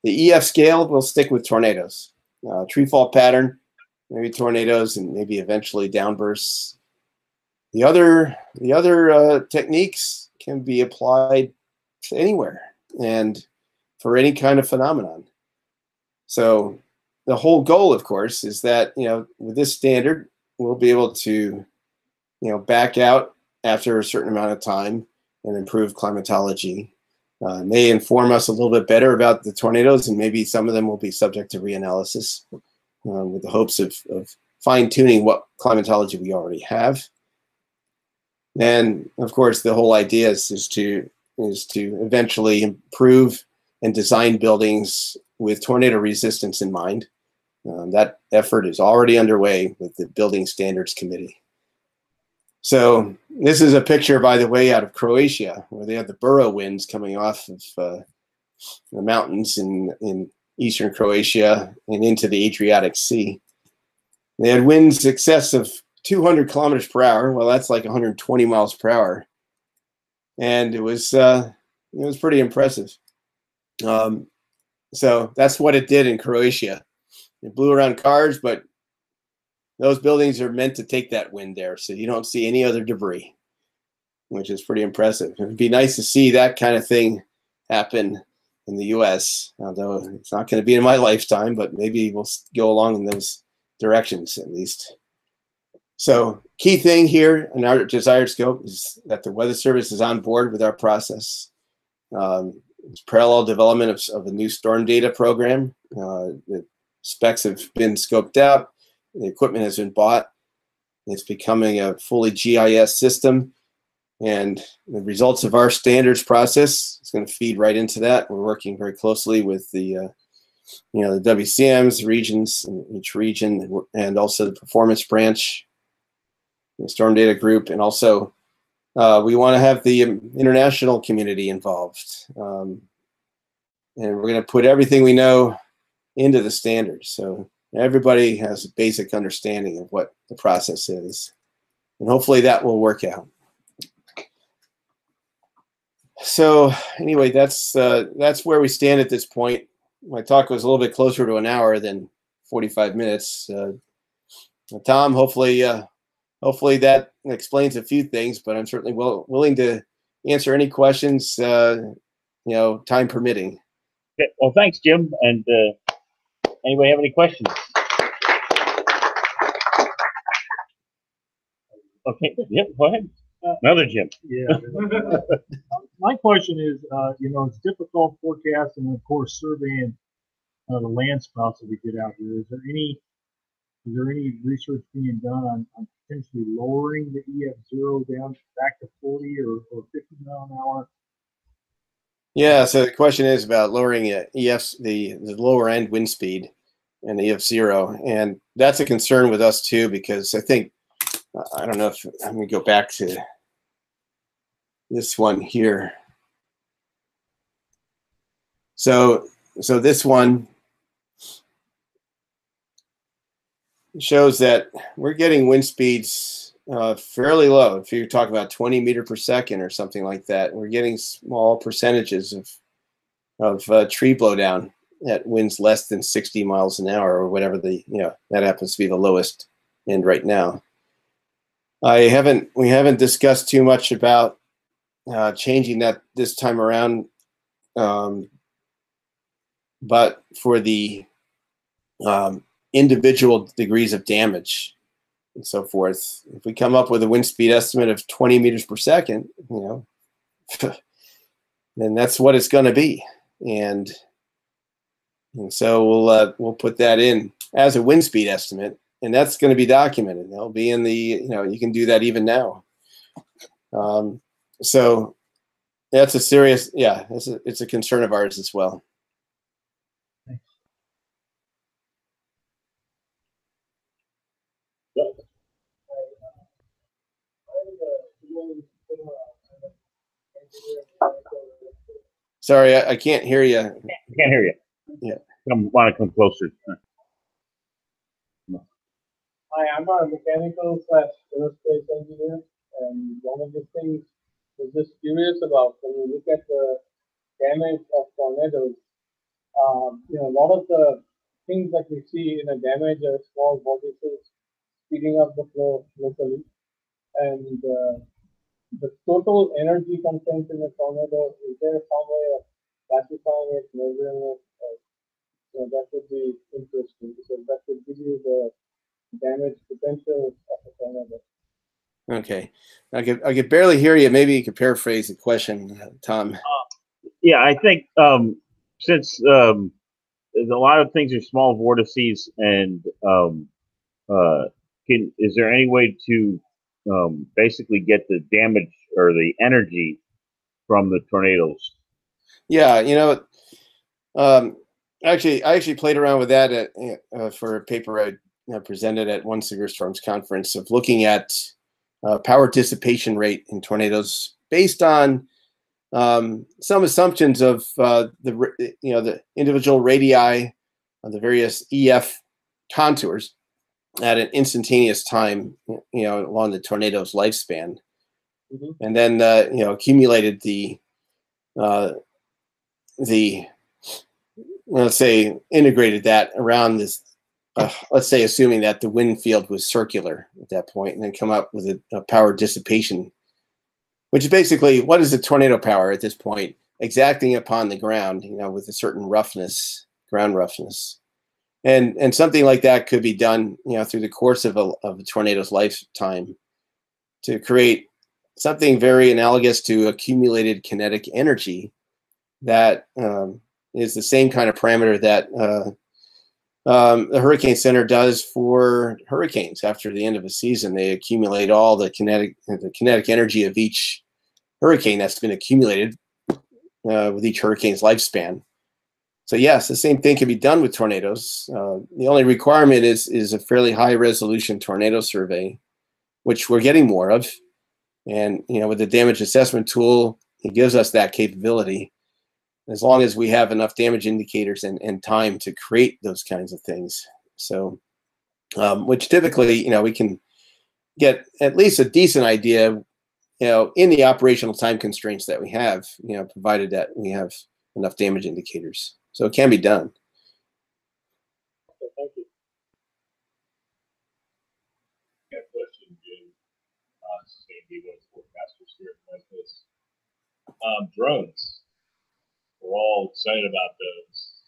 The EF scale will stick with tornadoes. Tree fall pattern, maybe tornadoes, and maybe eventually downbursts. The other techniques can be applied to anywhere and for any kind of phenomenon. So the whole goal, of course, is that with this standard, we'll be able to back out after a certain amount of time and improve climatology. May inform us a little bit better about the tornadoes, and maybe some of them will be subject to reanalysis with the hopes of fine-tuning what climatology we already have. And of course, the whole idea is to eventually improve and design buildings with tornado resistance in mind. That effort is already underway with the Building Standards Committee. So this is a picture, by the way, out of Croatia, where they have the Buro winds coming off of the mountains in eastern Croatia and into the Adriatic Sea. They had winds excess of 200 kilometers per hour. Well, that's like 120 miles per hour, and it was pretty impressive. So that's what it did in Croatia. It blew around cars, but those buildings are meant to take that wind there, so you don't see any other debris, which is pretty impressive. It would be nice to see that kind of thing happen in the U.S., although it's not going to be in my lifetime, but maybe we'll go along in those directions at least. So key thing here in our desired scope is that the Weather Service is on board with our process. It's parallel development of a new storm data program. The specs have been scoped out. The equipment has been bought. It's becoming a fully GIS system. And the results of our standards process is going to feed right into that. We're working very closely with the WCMs, regions in each region, and also the performance branch, the storm data group, and also we want to have the international community involved. And we're going to put everything we know into the standards, so everybody has a basic understanding of what the process is, and hopefully that will work out. So anyway, that's where we stand at this point. My talk was a little bit closer to an hour than 45 minutes. Tom, hopefully that explains a few things, but I'm certainly willing to answer any questions, time permitting. Okay. Well, thanks, Jim. And anybody have any questions? Okay. Yep. Go ahead. Another Jim. Yeah. My question is, it's difficult forecasting and of course surveying the land sprouts that we get out here. Is there any research being done on potentially lowering the EF0 down back to 40 or 50 miles Yeah, so the question is about lowering the lower end wind speed and the EF0, and that's a concern with us too, because I think, I don't know if I'm going to go back to this one here. So this one shows that we're getting wind speeds fairly low. If you talk about 20 meter per second or something like that, we're getting small percentages of tree blowdown at winds less than 60 miles an hour, or whatever the, that happens to be the lowest end right now. We haven't discussed too much about changing that this time around, but for the individual degrees of damage and so forth, if we come up with a wind speed estimate of 20 meters per second, then that's what it's going to be, and so we'll put that in as a wind speed estimate, and that's going to be documented. That'll be in the, you can do that even now. So that's a serious, it's a concern of ours as well. Sorry, I can't hear you. I can't hear you. Yeah. I want to come closer. Hi, I'm a mechanical/aerospace engineer, and one of the things I was just curious about when you look at the damage of tornadoes. A lot of the things that we see in a damage are small vortices speeding up the flow locally, and the total energy content in a tornado, is there some way of classifying it, measuring it? That would be interesting, because that would give you the damage potential of a tornado. Okay, I could barely hear you. Maybe you could paraphrase the question, Tom. Yeah, I think since a lot of things are small vortices, and is there any way to basically get the damage or the energy from the tornadoes? Yeah, I actually played around with that for a paper I presented at one Severe Storms conference, of looking at power dissipation rate in tornadoes based on some assumptions of the individual radii of the various EF contours at an instantaneous time, along the tornado's lifespan, and then accumulated the let's say integrated that around this. Let's say assuming that the wind field was circular at that point, and then come up with a power dissipation, which is basically what is the tornado power at this point exacting upon the ground, with a certain roughness, ground roughness, and something like that could be done, through the course of a tornado's lifetime, to create something very analogous to accumulated kinetic energy that is the same kind of parameter that the Hurricane Center does for hurricanes. After the end of a season, they accumulate all the kinetic energy of each hurricane that's been accumulated with each hurricane's lifespan. So yes, the same thing can be done with tornadoes. The only requirement is a fairly high resolution tornado survey, which we're getting more of. And with the damage assessment tool, it gives us that capability, as long as we have enough damage indicators and time to create those kinds of things. So, which typically, we can get at least a decent idea, in the operational time constraints that we have, provided that we have enough damage indicators. So it can be done. Okay, thank you. Got a question, Jim. Sandy was forecasters here at Memphis. Drones. We're all excited about those.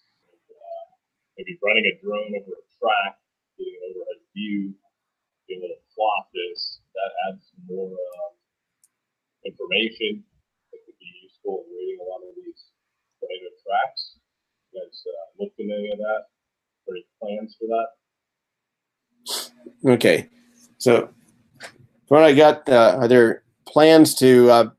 Maybe running a drone over a track, getting an overhead view, being able to plot this. That adds some more information that could be useful in reading a lot of these tornado tracks. You guys looked into any of that? Any plans for that? Okay, so what I got, are there plans to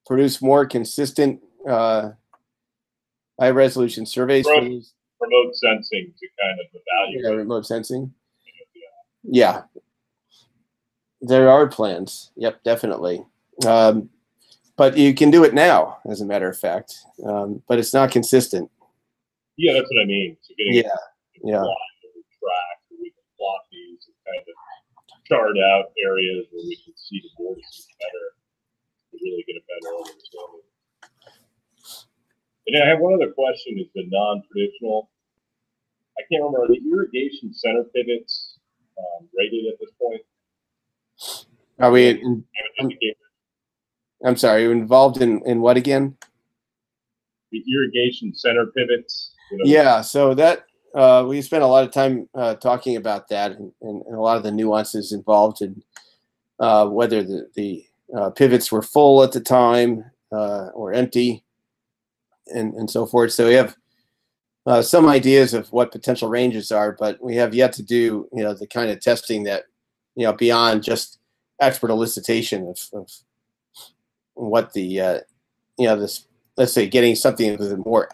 produce more consistent high resolution surveys for these. Remote sensing to kind of evaluate. Yeah, remote sensing. Yeah, there are plans. Yep, definitely. But you can do it now, as a matter of fact. But it's not consistent. Yeah, that's what I mean. So getting yeah. track, where we can plot these and kind of chart out areas where we can see the vortices better to really get a better understanding. And I have one other question: is the non-traditional? I can't remember, are the irrigation center pivots rated at this point? Are we? I'm sorry. Are you involved in what again? The irrigation center pivots. You know, yeah. So that we spent a lot of time talking about that and a lot of the nuances involved in whether the pivots were full at the time or empty, and so forth. So we have some ideas of what potential ranges are, but we have yet to do the kind of testing that beyond just expert elicitation of what the this, let's say, getting something with a more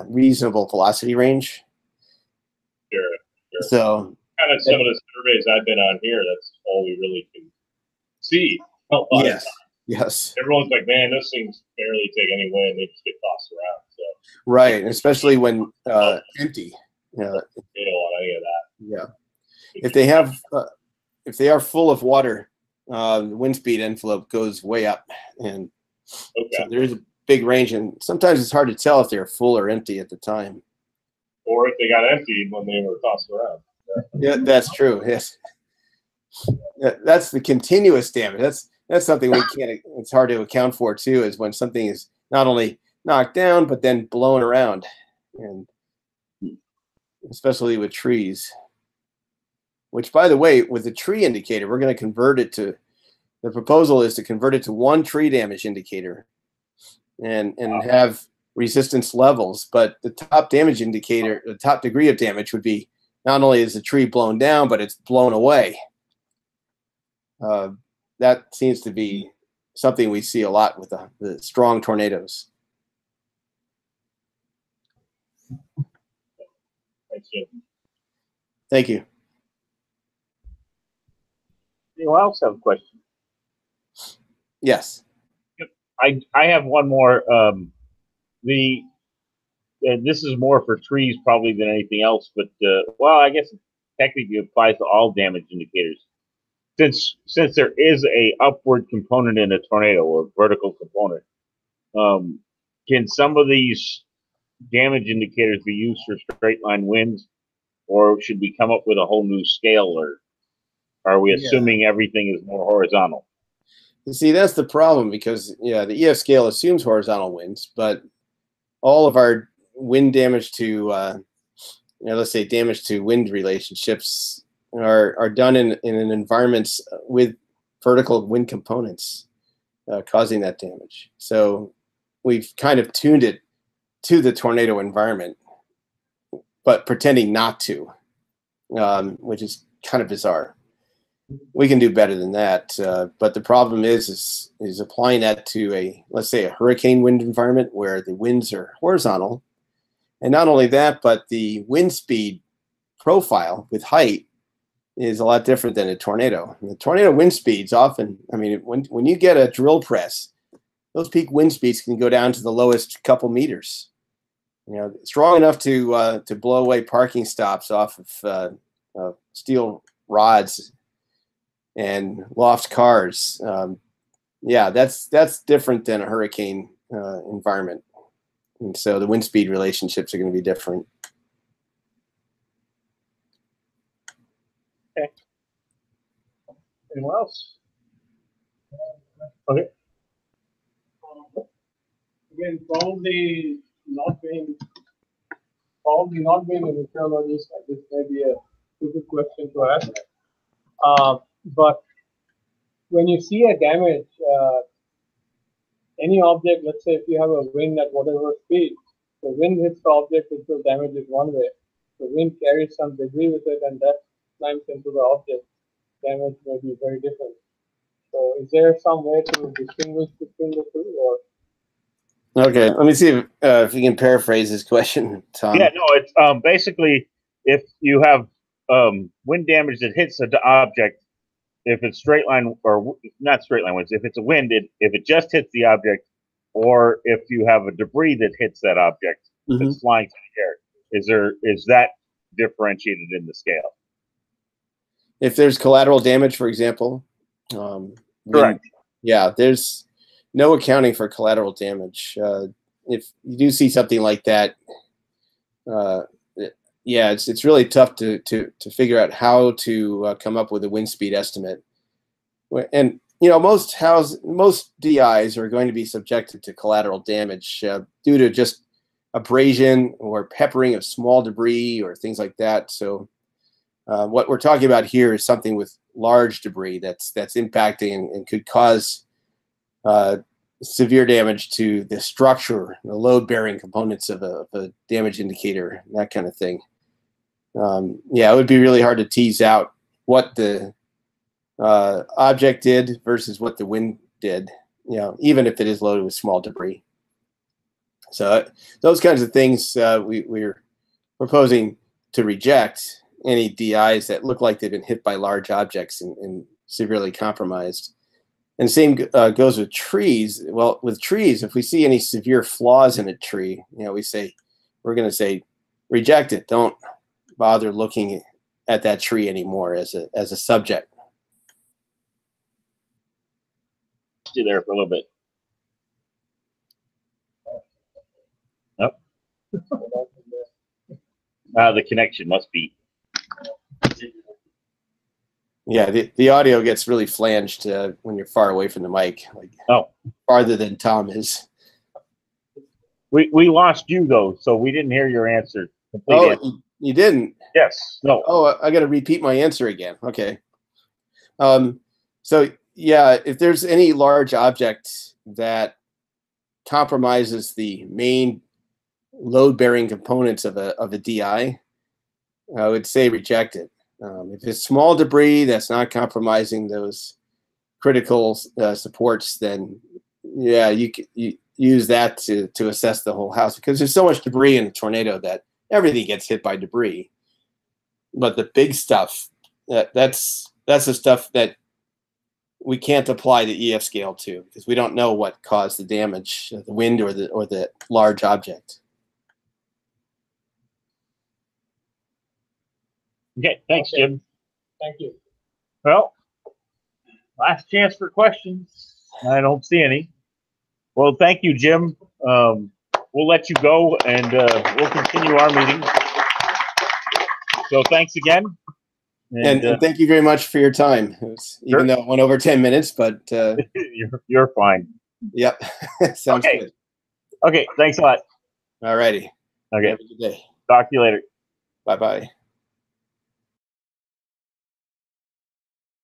reasonable velocity range. Sure. So kind of some of the surveys I've been on here, that's all we really can see. Yes. Everyone's like, man, those things barely take any wind; they just get tossed around. So right, especially when empty. Fail on any of that. Yeah. If they are full of water, the wind speed envelope goes way up, and so there is a big range. And sometimes it's hard to tell if they're full or empty at the time, or if they got emptied when they were tossed around. Yeah, that's true. Yes, that's the continuous damage. That's something we can't. It's hard to account for too. Is when something is not only knocked down but then blown around, and especially with trees. Which, by the way, with the tree indicator, we're going to convert it to. The proposal is to convert it to one tree damage indicator, and have resistance levels. But the top damage indicator, the top degree of damage, would be not only is the tree blown down, but it's blown away. That seems to be something we see a lot with the strong tornadoes. Thanks, Jim. Thank you. Anyone else have a question? Yes. I have one more. This is more for trees probably than anything else, but well, I guess it technically applies to all damage indicators. Since there is a upward component in a tornado or vertical component, can some of these damage indicators be used for straight line winds, or should we come up with a whole new scale, or are we assuming everything is more horizontal? You see, that's the problem, because the EF scale assumes horizontal winds, but all of our wind damage to let's say damage to wind relationships are done in an environments with vertical wind components causing that damage. So we've kind of tuned it to the tornado environment, but pretending not to, which is kind of bizarre. We can do better than that, but the problem is applying that to let's say a hurricane wind environment where the winds are horizontal, and not only that, but the wind speed profile with height is a lot different than a tornado. And the tornado wind speeds often, I mean, when you get a drill press, those peak wind speeds can go down to the lowest couple meters. Strong enough to blow away parking stops off of steel rods and loft cars. That's different than a hurricane environment, and so the wind speed relationships are going to be different. Okay. Anyone else? Okay. Again, probably not being a meteorologist, this may be a stupid question to ask. But when you see a damage, any object, let's say if you have a wind at whatever speed, the wind hits the object, which will damage it one way. The wind carries some debris with it, and that climbs into the object. Damage may be very different. So is there some way to distinguish between the two, or? Okay, let me see if you can paraphrase this question, Tom. Yeah, no, it's basically if you have wind damage that hits an object, if it's straight line or not straight line winds, if it's a wind, if it just hits the object, or if you have a debris that hits that object that's flying through the air, is that differentiated in the scale? If there's collateral damage, for example, Correct. Yeah, there's no accounting for collateral damage. If you do see something like that, yeah, it's really tough to figure out how to come up with a wind speed estimate. And you know, most DIs are going to be subjected to collateral damage due to just abrasion or peppering of small debris or things like that. So what we're talking about here is something with large debris that's impacting and could cause severe damage to the structure, the load-bearing components of a damage indicator, that kind of thing. Yeah, it would be really hard to tease out what the object did versus what the wind did, you know, even if it is loaded with small debris. So those kinds of things we're proposing to reject any DIs that look like they've been hit by large objects and severely compromised. And the same goes with trees. Well, with trees, if we see any severe flaws in a tree, you know, we're going to say, reject it. Don't bother looking at that tree anymore as a subject. Stay there for a little bit. Nope. The connection must be. Yeah, the audio gets really flanged when you're far away from the mic, like farther than Tom is. We lost you though, so we didn't hear your answer. You didn't? Yes. No. Oh, I got to repeat my answer again. Okay. So yeah, if there's any large object that compromises the main load-bearing components of a DI, I would say reject it. If it's small debris that's not compromising those critical supports, then yeah, you use that to assess the whole house, because there's so much debris in a tornado that everything gets hit by debris. But the big stuff, that's the stuff that we can't apply the EF scale to, because we don't know what caused the damage, the wind or the large object. Okay, thanks, Jim. Thank you. Well, last chance for questions. I don't see any. Well, thank you, Jim. We'll let you go, and we'll continue our meeting. So thanks again. And thank you very much for your time. Even though it went over 10 minutes, but you're fine. Yep. Sounds good. Okay, thanks a lot. All righty. Okay. Have a good day. Talk to you later. Bye-bye.